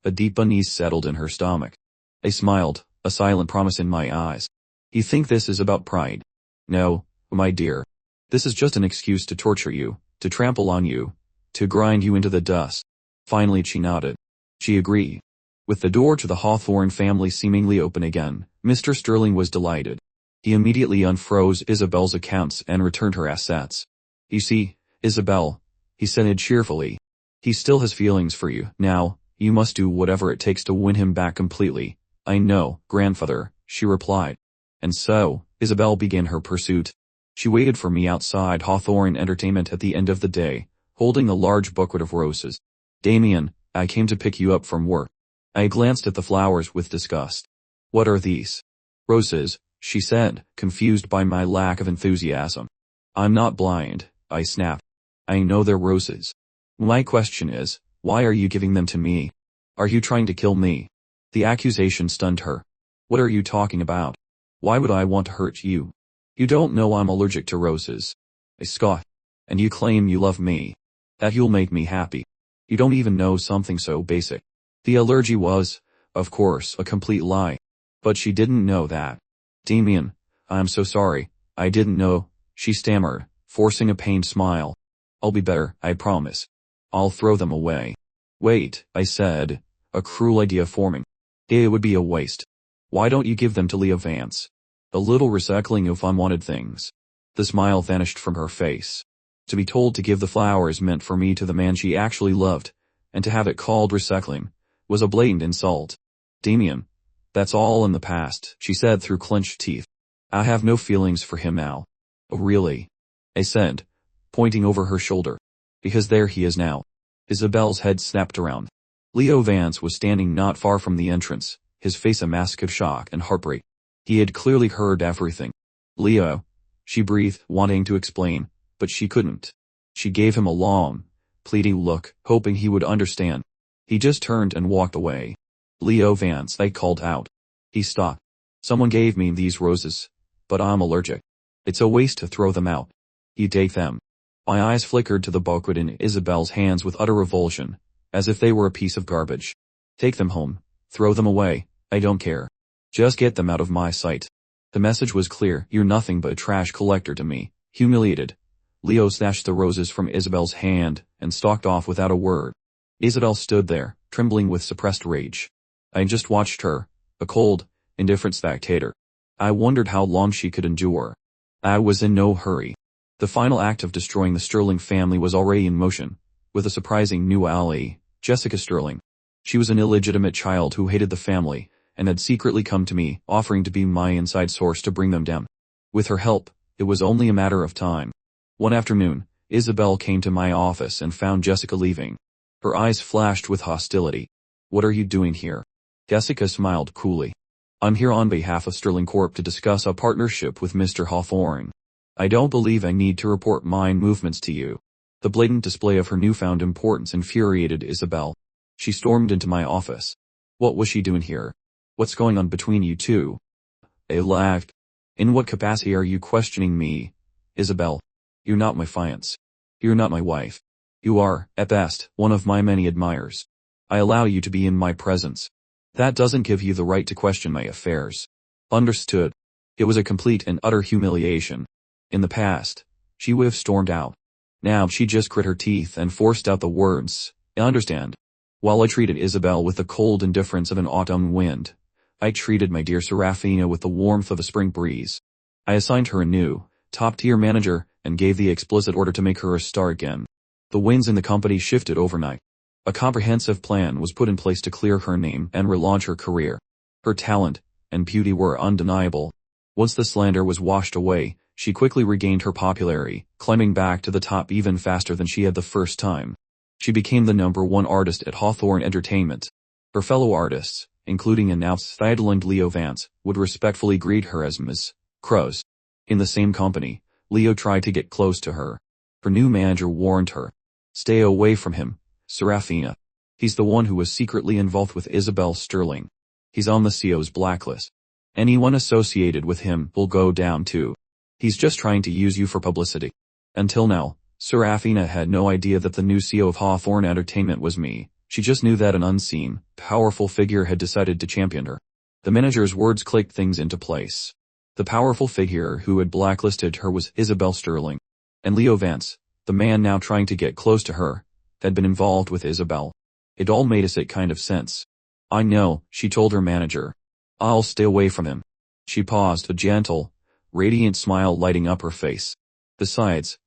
a deep unease settled in her stomach. I smiled, a silent promise in my eyes. You think this is about pride? No, my dear. This is just an excuse to torture you, to trample on you, to grind you into the dust. Finally she nodded. She agreed. With the door to the Hawthorne family seemingly open again, Mr. Sterling was delighted. He immediately unfroze Isabel's accounts and returned her assets. You see, Isabel, he said cheerfully, he still has feelings for you. Now, you must do whatever it takes to win him back completely. I know, grandfather, she replied. And so, Isabel began her pursuit. She waited for me outside Hawthorne Entertainment at the end of the day, holding a large bouquet of roses. Damien, I came to pick you up from work. I glanced at the flowers with disgust. What are these? Roses, she said, confused by my lack of enthusiasm. I'm not blind, I snapped. I know they're roses. My question is, why are you giving them to me? Are you trying to kill me? The accusation stunned her. What are you talking about? Why would I want to hurt you? You don't know I'm allergic to roses. I scoffed. And you claim you love me. That you'll make me happy. You don't even know something so basic. The allergy was, of course, a complete lie. But she didn't know that. Damien, I'm so sorry. I didn't know, she stammered, forcing a pained smile. I'll be better, I promise. I'll throw them away. Wait, I said, a cruel idea forming. It would be a waste. Why don't you give them to Leo Vance? A little recycling of unwanted things. The smile vanished from her face. To be told to give the flowers meant for me to the man she actually loved, and to have it called recycling, was a blatant insult. Damien, that's all in the past, she said through clenched teeth. I have no feelings for him now. Oh really? I said, pointing over her shoulder. Because there he is now. Isabel's head snapped around. Leo Vance was standing not far from the entrance, his face a mask of shock and heartbreak. He had clearly heard everything. Leo, she breathed, wanting to explain, but she couldn't. She gave him a long, pleading look, hoping he would understand. He just turned and walked away. Leo Vance, I called out. He stopped. Someone gave me these roses, but I'm allergic. It's a waste to throw them out. You take them. My eyes flickered to the bouquet in Isabel's hands with utter revulsion, as if they were a piece of garbage. Take them home. Throw them away. I don't care. Just get them out of my sight. The message was clear. You're nothing but a trash collector to me. Humiliated, Leo snatched the roses from Isabel's hand and stalked off without a word. Isabel stood there, trembling with suppressed rage. I just watched her, a cold, indifferent spectator. I wondered how long she could endure. I was in no hurry. The final act of destroying the Sterling family was already in motion, with a surprising new ally, Jessica Sterling. She was an illegitimate child who hated the family, and had secretly come to me, offering to be my inside source to bring them down. With her help, it was only a matter of time. One afternoon, Isabel came to my office and found Jessica leaving. Her eyes flashed with hostility. What are you doing here? Jessica smiled coolly. I'm here on behalf of Sterling Corp to discuss a partnership with Mr. Hawthorne. I don't believe I need to report my movements to you. The blatant display of her newfound importance infuriated Isabel. She stormed into my office. What was she doing here? What's going on between you two? I laughed. In what capacity are you questioning me? Isabel, you're not my fiancé. You're not my wife. You are, at best, one of my many admirers. I allow you to be in my presence. That doesn't give you the right to question my affairs. Understood. It was a complete and utter humiliation. In the past, she would have stormed out. Now she just grit her teeth and forced out the words, I understand. While I treated Isabel with the cold indifference of an autumn wind, I treated my dear Serafina with the warmth of a spring breeze. I assigned her a new, top-tier manager and gave the explicit order to make her a star again. The winds in the company shifted overnight. A comprehensive plan was put in place to clear her name and relaunch her career. Her talent and beauty were undeniable. Once the slander was washed away, she quickly regained her popularity, climbing back to the top even faster than she had the first time. She became the #1 artist at Hawthorne Entertainment. Her fellow artists, including announced Thailand Leo Vance, would respectfully greet her as Ms. Crows. In the same company, Leo tried to get close to her. Her new manager warned her. Stay away from him, Serafina. He's the one who was secretly involved with Isabel Sterling. He's on the CEO's blacklist. Anyone associated with him will go down too. He's just trying to use you for publicity. Until now, Serafina had no idea that the new CEO of Hawthorne Entertainment was me. She just knew that an unseen, powerful figure had decided to champion her. The manager's words clicked things into place. The powerful figure who had blacklisted her was Isabel Sterling. And Leo Vance, the man now trying to get close to her, had been involved with Isabel. It all made a kind of sense. I know, she told her manager. I'll stay away from him. She paused, a gentle, radiant smile lighting up her face. Besides,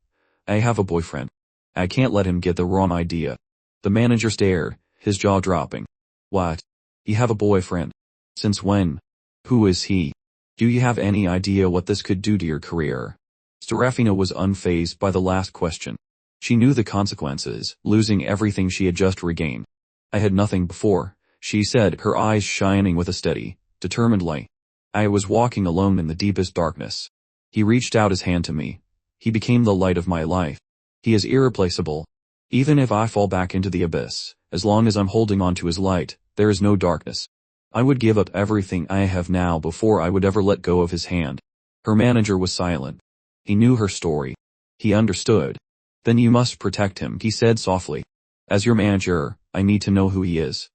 I have a boyfriend. I can't let him get the wrong idea. The manager stared, his jaw dropping. What? You have a boyfriend? Since when? Who is he? Do you have any idea what this could do to your career? Serafina was unfazed by the last question. She knew the consequences, losing everything she had just regained. I had nothing before, she said, her eyes shining with a steady, determined light. I was walking alone in the deepest darkness. He reached out his hand to me. He became the light of my life. He is irreplaceable. Even if I fall back into the abyss, as long as I'm holding on to his light, there is no darkness. I would give up everything I have now before I would ever let go of his hand. Her manager was silent. He knew her story. He understood. Then you must protect him, he said softly. As your manager, I need to know who he is.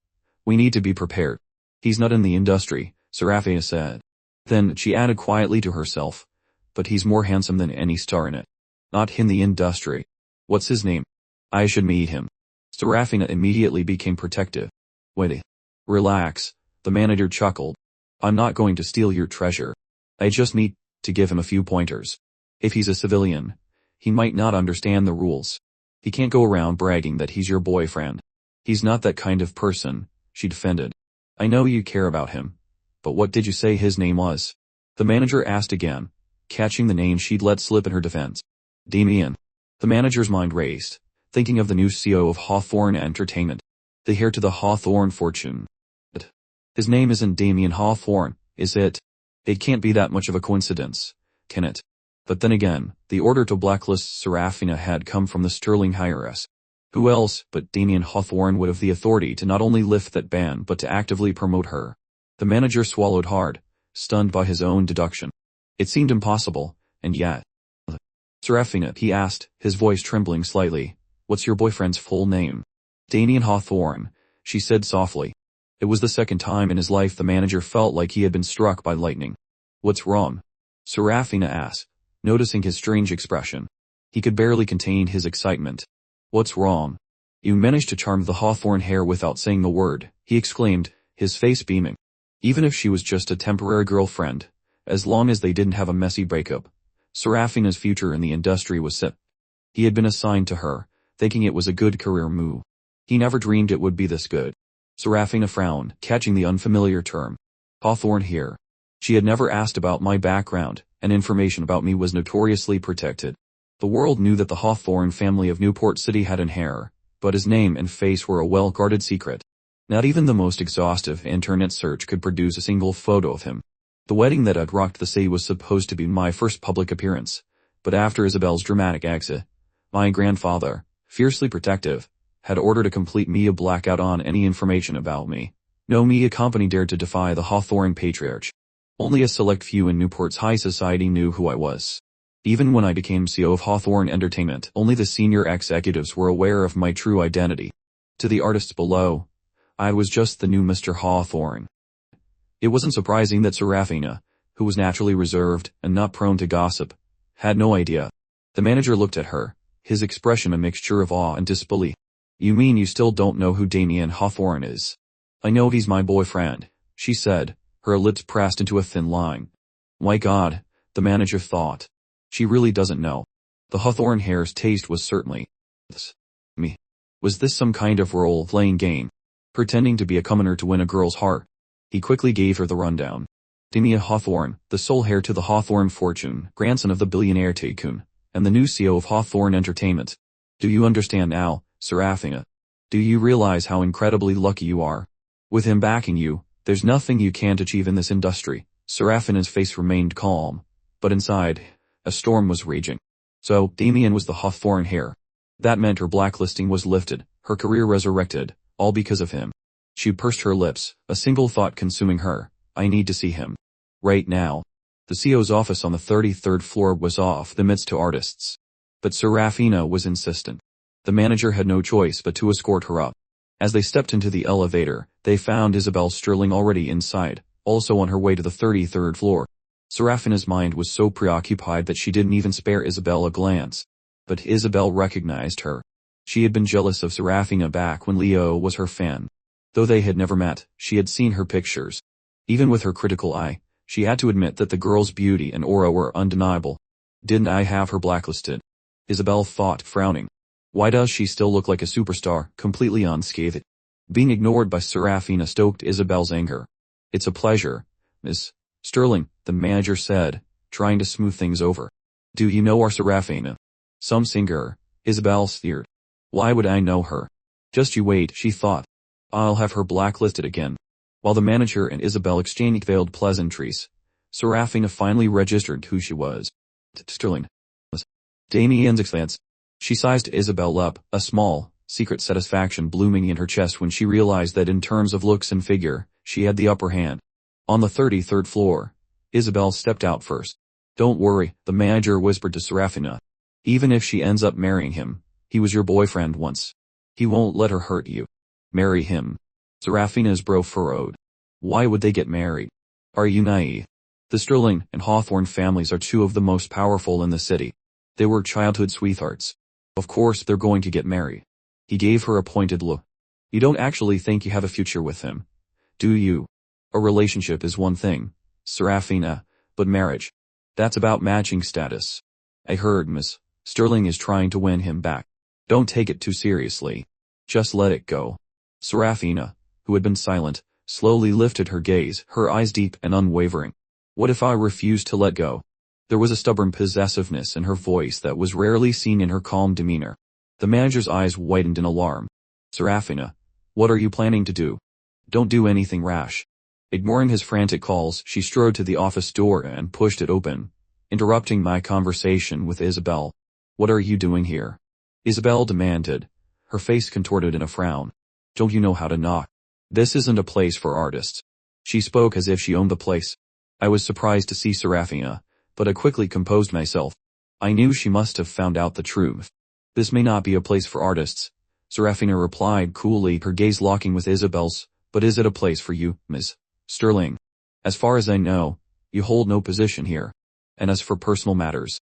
We need to be prepared. He's not in the industry, Serafina said. Then she added quietly to herself, but he's more handsome than any star in it. Not in the industry. What's his name? I should meet him. Serafina immediately became protective. Wait. Relax, the manager chuckled. I'm not going to steal your treasure. I just need to give him a few pointers. If he's a civilian, he might not understand the rules. He can't go around bragging that he's your boyfriend. He's not that kind of person, she defended. I know you care about him. But what did you say his name was? The manager asked again, catching the name she'd let slip in her defense. Damien. The manager's mind raced, thinking of the new CEO of Hawthorne Entertainment, the heir to the Hawthorne fortune. His name isn't Damien Hawthorne, is it? It can't be that much of a coincidence, can it? But then again, the order to blacklist Serafina had come from the Sterling heiress. Who else but Damien Hawthorne would have the authority to not only lift that ban but to actively promote her? The manager swallowed hard, stunned by his own deduction. It seemed impossible, and yet. Serafina, he asked, his voice trembling slightly, what's your boyfriend's full name? Damien Hawthorne, she said softly. It was the second time in his life the manager felt like he had been struck by lightning. What's wrong? Serafina asked, noticing his strange expression. He could barely contain his excitement. What's wrong? You managed to charm the Hawthorne hair without saying a word, he exclaimed, his face beaming. Even if she was just a temporary girlfriend, as long as they didn't have a messy breakup, Serafina's future in the industry was set. He had been assigned to her, thinking it was a good career move. He never dreamed it would be this good. Serafina frowned, catching the unfamiliar term. Hawthorne here. She had never asked about my background, and information about me was notoriously protected. The world knew that the Hawthorne family of Newport City had an heir, but his name and face were a well-guarded secret. Not even the most exhaustive internet search could produce a single photo of him. The wedding that had rocked the city was supposed to be my first public appearance, but after Isabel's dramatic exit, my grandfather, fiercely protective, had ordered a complete media blackout on any information about me. No media company dared to defy the Hawthorne patriarch. Only a select few in Newport's high society knew who I was. Even when I became CEO of Hawthorne Entertainment, only the senior executives were aware of my true identity. To the artists below, I was just the new Mr. Hawthorne. It wasn't surprising that Serafina, who was naturally reserved and not prone to gossip, had no idea. The manager looked at her, his expression a mixture of awe and disbelief. You mean you still don't know who Damien Hawthorne is? I know he's my boyfriend, she said, her lips pressed into a thin line. My God, the manager thought. She really doesn't know. The Hawthorne hair's taste was certainly me. Was this some kind of role-playing game? Pretending to be a commoner to win a girl's heart? He quickly gave her the rundown. Damien Hawthorne, the sole heir to the Hawthorne fortune, grandson of the billionaire tycoon, and the new CEO of Hawthorne Entertainment. Do you understand now, Serafina? Do you realize how incredibly lucky you are? With him backing you, there's nothing you can't achieve in this industry. Serafina's face remained calm, but inside, a storm was raging. So, Damien was the Hawthorne heir. That meant her blacklisting was lifted, her career resurrected, all because of him. She pursed her lips, a single thought consuming her. I need to see him. Right now. The CEO's office on the 33rd floor was off limits to artists. But Serafina was insistent. The manager had no choice but to escort her up. As they stepped into the elevator, they found Isabel Sterling already inside, also on her way to the 33rd floor. Serafina's mind was so preoccupied that she didn't even spare Isabel a glance. But Isabel recognized her. She had been jealous of Serafina back when Leo was her fan. Though they had never met, she had seen her pictures. Even with her critical eye, she had to admit that the girl's beauty and aura were undeniable. Didn't I have her blacklisted? Isabel thought, frowning. Why does she still look like a superstar, completely unscathed? Being ignored by Serafina stoked Isabel's anger. It's a pleasure, Miss Sterling, the manager said, trying to smooth things over. Do you know our Serafina? Some singer, Isabel sneered. Why would I know her? Just you wait, she thought. I'll have her blacklisted again. While the manager and Isabel exchanged veiled pleasantries, Serafina finally registered who she was. Sterling. Damien's expense. She sized Isabel up, a small, secret satisfaction blooming in her chest when she realized that in terms of looks and figure, she had the upper hand. On the 33rd floor, Isabel stepped out first. Don't worry, the manager whispered to Serafina. Even if she ends up marrying him, he was your boyfriend once. He won't let her hurt you. Marry him. Serafina's brow furrowed. Why would they get married? Are you naive? The Sterling and Hawthorne families are two of the most powerful in the city. They were childhood sweethearts. Of course they're going to get married. He gave her a pointed look. You don't actually think you have a future with him, do you? A relationship is one thing, Serafina, but marriage. That's about matching status. I heard Miss Sterling is trying to win him back. Don't take it too seriously. Just let it go. Serafina, who had been silent, slowly lifted her gaze, her eyes deep and unwavering. What if I refused to let go? There was a stubborn possessiveness in her voice that was rarely seen in her calm demeanor. The manager's eyes widened in alarm. Serafina, what are you planning to do? Don't do anything rash. Ignoring his frantic calls, she strode to the office door and pushed it open, interrupting my conversation with Isabel. What are you doing here? Isabel demanded, her face contorted in a frown. Don't you know how to knock? This isn't a place for artists. She spoke as if she owned the place. I was surprised to see Serafina, but I quickly composed myself. I knew she must have found out the truth. This may not be a place for artists, Serafina replied coolly, her gaze locking with Isabel's. But is it a place for you, Miss Sterling? As far as I know, you hold no position here. And as for personal matters,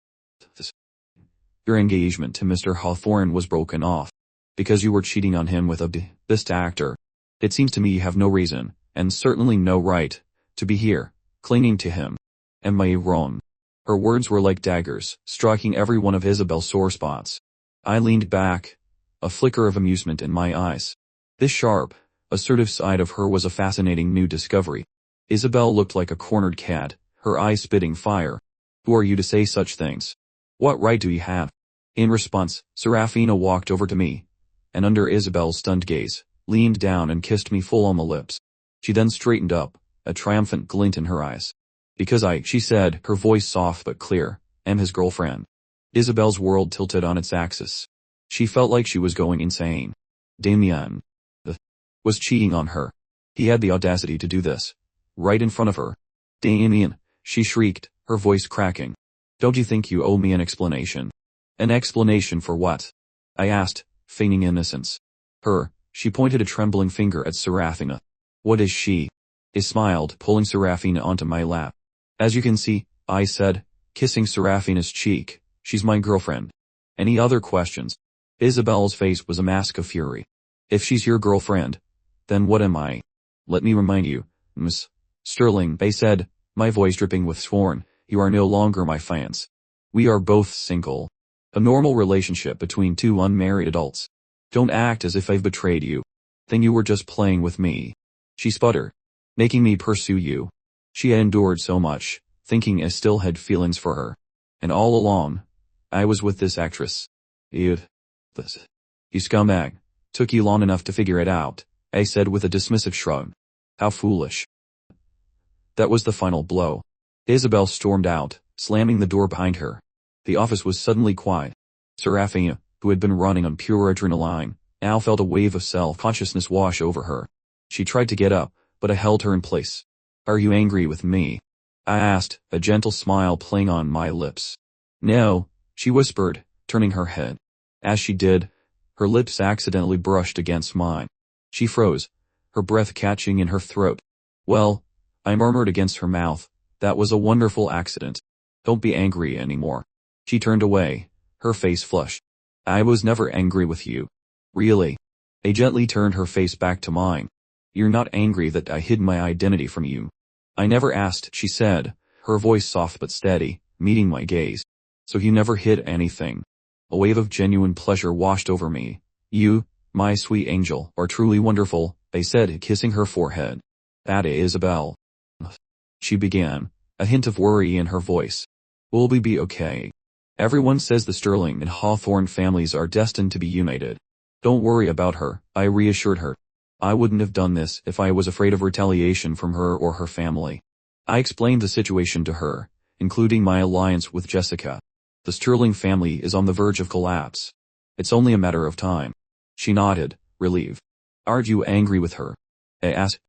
your engagement to Mr. Hawthorne was broken off because you were cheating on him with a best actor. It seems to me you have no reason, and certainly no right, to be here, clinging to him. Am I wrong? Her words were like daggers, striking every one of Isabel's sore spots. I leaned back, a flicker of amusement in my eyes. This sharp, assertive side of her was a fascinating new discovery. Isabel looked like a cornered cat, her eyes spitting fire. Who are you to say such things? What right do you have? In response, Serafina walked over to me, and under Isabel's stunned gaze, leaned down and kissed me full on the lips. She then straightened up, a triumphant glint in her eyes. Because she said, her voice soft but clear, am his girlfriend. Isabel's world tilted on its axis. She felt like she was going insane. Damien was cheating on her. He had the audacity to do this. Right in front of her. Damien, she shrieked, her voice cracking. Don't you think you owe me an explanation? An explanation for what? I asked, feigning innocence. She pointed a trembling finger at Serafina. What is she? I smiled, pulling Serafina onto my lap. As you can see, I said, kissing Serafina's cheek, she's my girlfriend. Any other questions? Isabel's face was a mask of fury. If she's your girlfriend, then what am I? Let me remind you, Miss Sterling, I said, my voice dripping with scorn, you are no longer my fiancé. We are both single. A normal relationship between two unmarried adults. Don't act as if I've betrayed you. Then you were just playing with me. She sputtered. Making me pursue you. She had endured so much, thinking I still had feelings for her. And all along, I was with this actress. You scumbag. Took you long enough to figure it out, I said with a dismissive shrug. How foolish. That was the final blow. Isabel stormed out, slamming the door behind her. The office was suddenly quiet. Serafina, who had been running on pure adrenaline, now felt a wave of self-consciousness wash over her. She tried to get up, but I held her in place. Are you angry with me? I asked, a gentle smile playing on my lips. No, she whispered, turning her head. As she did, her lips accidentally brushed against mine. She froze, her breath catching in her throat. Well, I murmured against her mouth, that was a wonderful accident. Don't be angry anymore. She turned away, her face flushed. I was never angry with you. Really? I gently turned her face back to mine. You're not angry that I hid my identity from you. I never asked, she said, her voice soft but steady, meeting my gaze. So you never hid anything. A wave of genuine pleasure washed over me. You, my sweet angel, are truly wonderful, I said, kissing her forehead. That Isabel. She began, a hint of worry in her voice. Will we be okay? Everyone says the Sterling and Hawthorne families are destined to be united. Don't worry about her, I reassured her. I wouldn't have done this if I was afraid of retaliation from her or her family. I explained the situation to her, including my alliance with Jessica. The Sterling family is on the verge of collapse. It's only a matter of time. She nodded, relieved. Aren't you angry with her? I asked.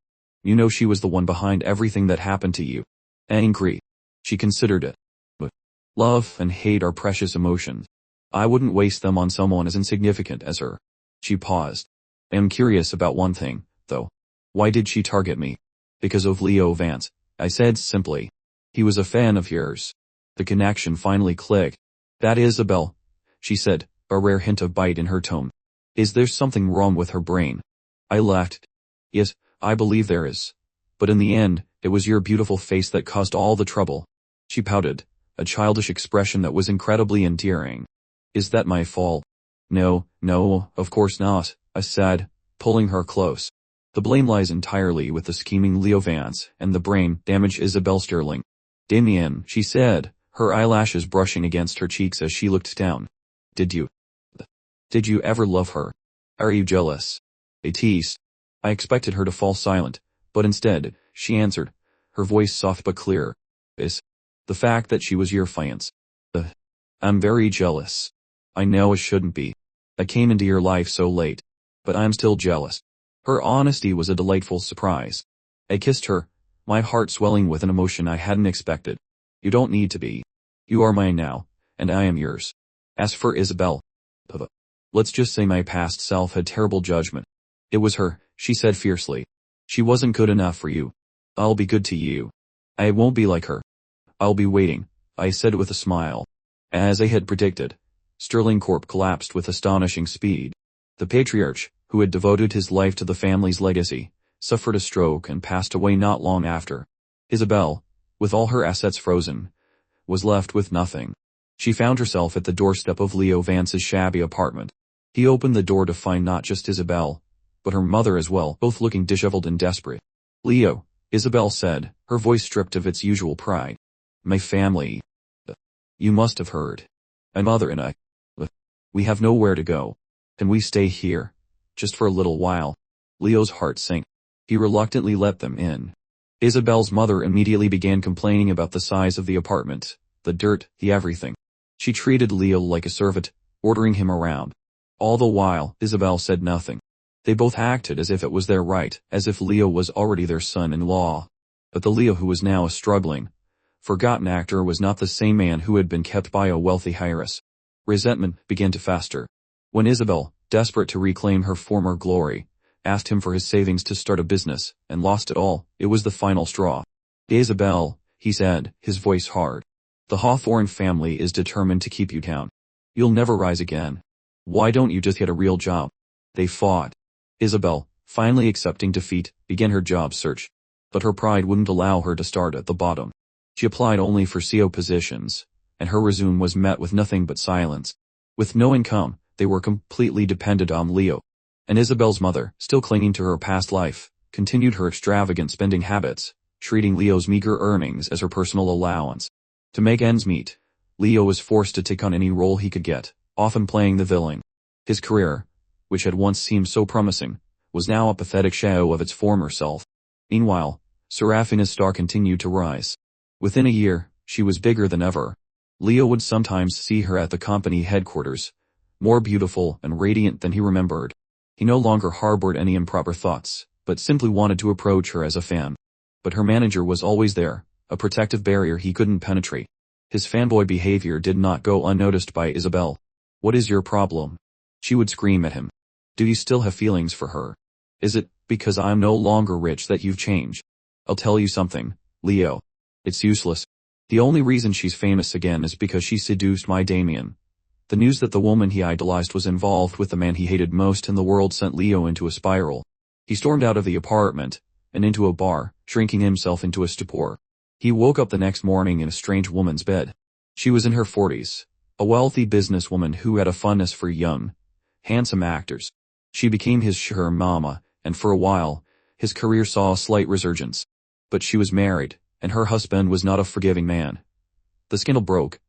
You know she was the one behind everything that happened to you. Angry. She considered it. But love and hate are precious emotions. I wouldn't waste them on someone as insignificant as her. She paused. I am curious about one thing, though. Why did she target me? Because of Leo Vance, I said simply. He was a fan of yours. The connection finally clicked. That Isabel, she said, a rare hint of bite in her tone. Is there something wrong with her brain? I laughed. Yes, I believe there is. But in the end, it was your beautiful face that caused all the trouble. She pouted, a childish expression that was incredibly endearing. Is that my fault? No, of course not, I said, pulling her close. The blame lies entirely with the scheming Leo Vance and the brain damaged Isabel Sterling. Damien, she said, her eyelashes brushing against her cheeks as she looked down. Did you ever love her? Are you jealous? I teased. I expected her to fall silent, but instead, she answered, her voice soft but clear. Is the fact that she was your fiancé. I'm very jealous. I know I shouldn't be. I came into your life so late. But I'm still jealous. Her honesty was a delightful surprise. I kissed her, my heart swelling with an emotion I hadn't expected. You don't need to be. You are mine now, and I am yours. As for Isabel, Let's just say my past self had terrible judgment. It was her, she said fiercely. She wasn't good enough for you. I'll be good to you. I won't be like her. I'll be waiting, I said with a smile. As I had predicted, Sterling Corp collapsed with astonishing speed. The patriarch, who had devoted his life to the family's legacy, suffered a stroke and passed away not long after. Isabel, with all her assets frozen, was left with nothing. She found herself at the doorstep of Leo Vance's shabby apartment. He opened the door to find not just Isabel, but her mother as well, both looking disheveled and desperate. Leo, Isabel said, her voice stripped of its usual pride. My family. You must have heard. My mother and I. We have nowhere to go. Can we stay here? Just for a little while. Leo's heart sank. He reluctantly let them in. Isabel's mother immediately began complaining about the size of the apartment, the dirt, the everything. She treated Leo like a servant, ordering him around. All the while, Isabel said nothing. They both acted as if it was their right, as if Leo was already their son-in-law. But the Leo who was now a struggling, forgotten actor was not the same man who had been kept by a wealthy heiress. Resentment began to fester. When Isabel, desperate to reclaim her former glory, asked him for his savings to start a business, and lost it all, it was the final straw. Isabel, he said, his voice hard. The Hawthorne family is determined to keep you down. You'll never rise again. Why don't you just get a real job? They fought. Isabel, finally accepting defeat, began her job search. But her pride wouldn't allow her to start at the bottom. She applied only for CO positions, and her resume was met with nothing but silence. With no income, they were completely dependent on Leo. And Isabel's mother, still clinging to her past life, continued her extravagant spending habits, treating Leo's meager earnings as her personal allowance. To make ends meet, Leo was forced to take on any role he could get, often playing the villain. His career, which had once seemed so promising, was now a pathetic shadow of its former self. Meanwhile, Serafina's star continued to rise. Within a year, she was bigger than ever. Leo would sometimes see her at the company headquarters, more beautiful and radiant than he remembered. He no longer harbored any improper thoughts, but simply wanted to approach her as a fan. But her manager was always there, a protective barrier he couldn't penetrate. His fanboy behavior did not go unnoticed by Isabel. What is your problem? She would scream at him. Do you still have feelings for her? Is it because I'm no longer rich that you've changed? I'll tell you something, Leo. It's useless. The only reason she's famous again is because she seduced my Damien. The news that the woman he idolized was involved with the man he hated most in the world sent Leo into a spiral. He stormed out of the apartment, and into a bar, shrinking himself into a stupor. He woke up the next morning in a strange woman's bed. She was in her 40s, a wealthy businesswoman who had a fondness for young, handsome actors. She became his sugar mama, and for a while, his career saw a slight resurgence. But she was married, and her husband was not a forgiving man. The scandal broke,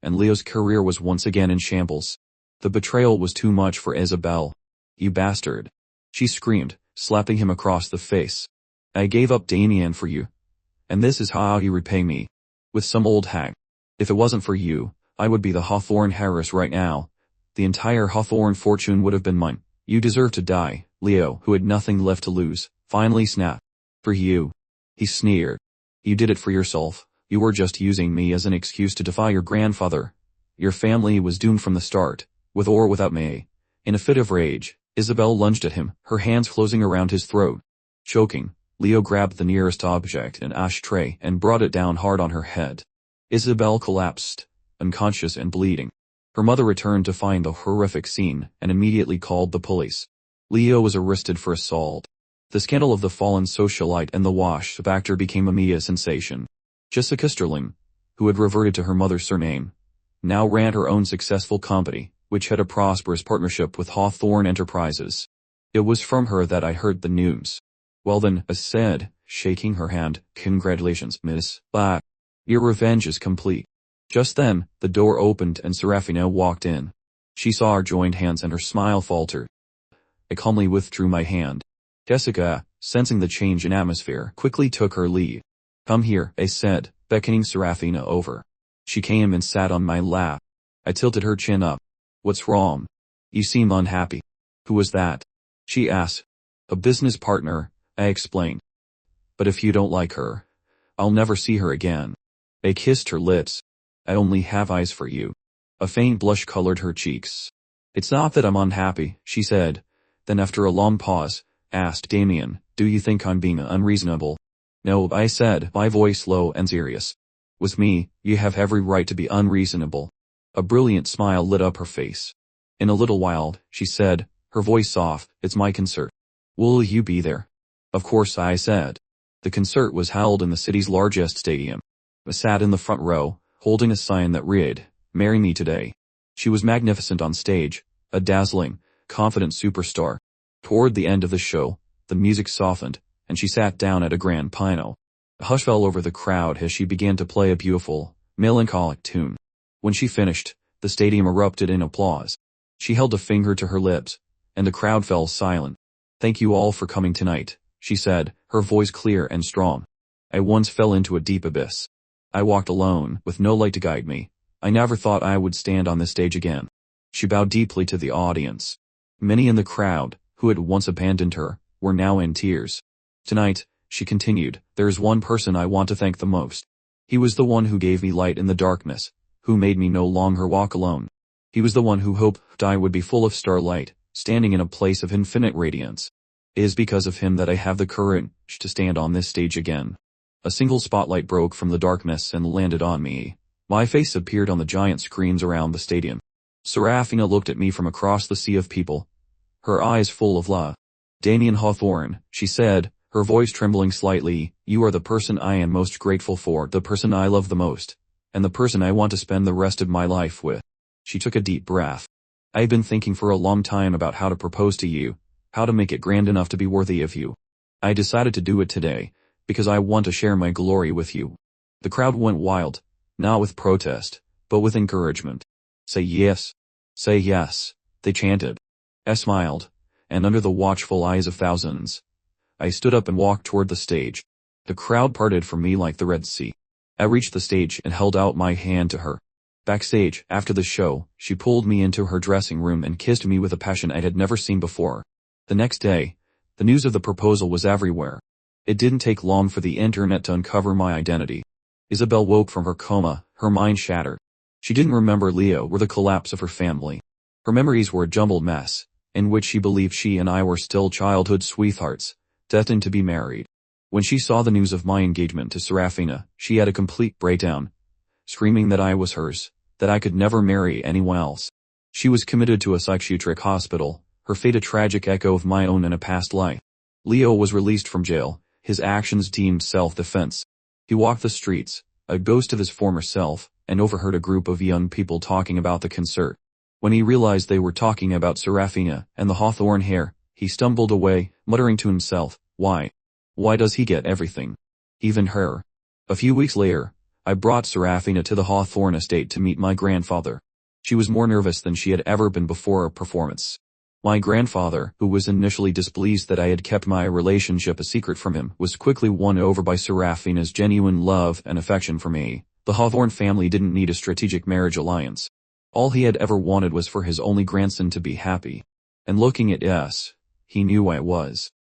and Leo's career was once again in shambles. The betrayal was too much for Isabel. You bastard. She screamed, slapping him across the face. I gave up Damien for you. And this is how you repay me. With some old hag. If it wasn't for you, I would be the Hawthorne heiress right now. The entire Hawthorne fortune would have been mine. You deserve to die, Leo, who had nothing left to lose, finally snapped. For you. He sneered. You did it for yourself. You were just using me as an excuse to defy your grandfather. Your family was doomed from the start, with or without me. In a fit of rage, Isabel lunged at him, her hands closing around his throat. Choking, Leo grabbed the nearest object, an ashtray, and brought it down hard on her head. Isabel collapsed, unconscious and bleeding. Her mother returned to find the horrific scene and immediately called the police. Leo was arrested for assault. The scandal of the fallen socialite and the washed-up actor became a media sensation. Jessica Sterling, who had reverted to her mother's surname, now ran her own successful company, which had a prosperous partnership with Hawthorne Enterprises. It was from her that I heard the news. Well then, I said, shaking her hand, congratulations, miss, but your revenge is complete. Just then, the door opened and Serafina walked in. She saw our joined hands and her smile faltered. I calmly withdrew my hand. Jessica, sensing the change in atmosphere, quickly took her lead. Come here, I said, beckoning Serafina over. She came and sat on my lap. I tilted her chin up. What's wrong? You seem unhappy. Who was that? She asked. A business partner, I explained. But if you don't like her, I'll never see her again. I kissed her lips. I only have eyes for you. A faint blush colored her cheeks. It's not that I'm unhappy, she said. Then after a long pause, asked Damien, do you think I'm being unreasonable? No, I said, my voice low and serious. With me, you have every right to be unreasonable. A brilliant smile lit up her face. In a little while, she said, her voice soft, it's my concert. Will you be there? Of course, I said. The concert was held in the city's largest stadium. I sat in the front row, holding a sign that read, Marry me today. She was magnificent on stage, a dazzling, confident superstar. Toward the end of the show, the music softened, and she sat down at a grand piano. A hush fell over the crowd as she began to play a beautiful, melancholic tune. When she finished, the stadium erupted in applause. She held a finger to her lips, and the crowd fell silent. Thank you all for coming tonight, she said, her voice clear and strong. I once fell into a deep abyss. I walked alone, with no light to guide me. I never thought I would stand on this stage again. She bowed deeply to the audience. Many in the crowd, who had once abandoned her, were now in tears. Tonight, she continued, there is one person I want to thank the most. He was the one who gave me light in the darkness, who made me no longer walk alone. He was the one who hoped I would be full of starlight, standing in a place of infinite radiance. It is because of him that I have the courage to stand on this stage again. A single spotlight broke from the darkness and landed on me. My face appeared on the giant screens around the stadium. Serafina looked at me from across the sea of people, her eyes full of love. Damien Hawthorne, she said, her voice trembling slightly, you are the person I am most grateful for, the person I love the most, and the person I want to spend the rest of my life with. She took a deep breath. I've been thinking for a long time about how to propose to you, how to make it grand enough to be worthy of you. I decided to do it today, because I want to share my glory with you. The crowd went wild, not with protest, but with encouragement. Say yes. Say yes, they chanted. I smiled, and under the watchful eyes of thousands, I stood up and walked toward the stage. The crowd parted from me like the Red Sea. I reached the stage and held out my hand to her. Backstage, after the show, she pulled me into her dressing room and kissed me with a passion I had never seen before. The next day, the news of the proposal was everywhere. It didn't take long for the internet to uncover my identity. Isabel woke from her coma, her mind shattered. She didn't remember Leo or the collapse of her family. Her memories were a jumbled mess, in which she believed she and I were still childhood sweethearts, destined to be married. When she saw the news of my engagement to Serafina, she had a complete breakdown, screaming that I was hers, that I could never marry anyone else. She was committed to a psychiatric hospital, her fate a tragic echo of my own in a past life. Leo was released from jail, his actions deemed self-defense. He walked the streets, a ghost of his former self, and overheard a group of young people talking about the concert. When he realized they were talking about Serafina and the hawthorn hair, he stumbled away, muttering to himself, why? Why does he get everything? Even her. A few weeks later, I brought Serafina to the Hawthorne estate to meet my grandfather. She was more nervous than she had ever been before a performance. My grandfather, who was initially displeased that I had kept my relationship a secret from him, was quickly won over by Serafina's genuine love and affection for me. The Hawthorne family didn't need a strategic marriage alliance. All he had ever wanted was for his only grandson to be happy. And looking at us, he knew I was.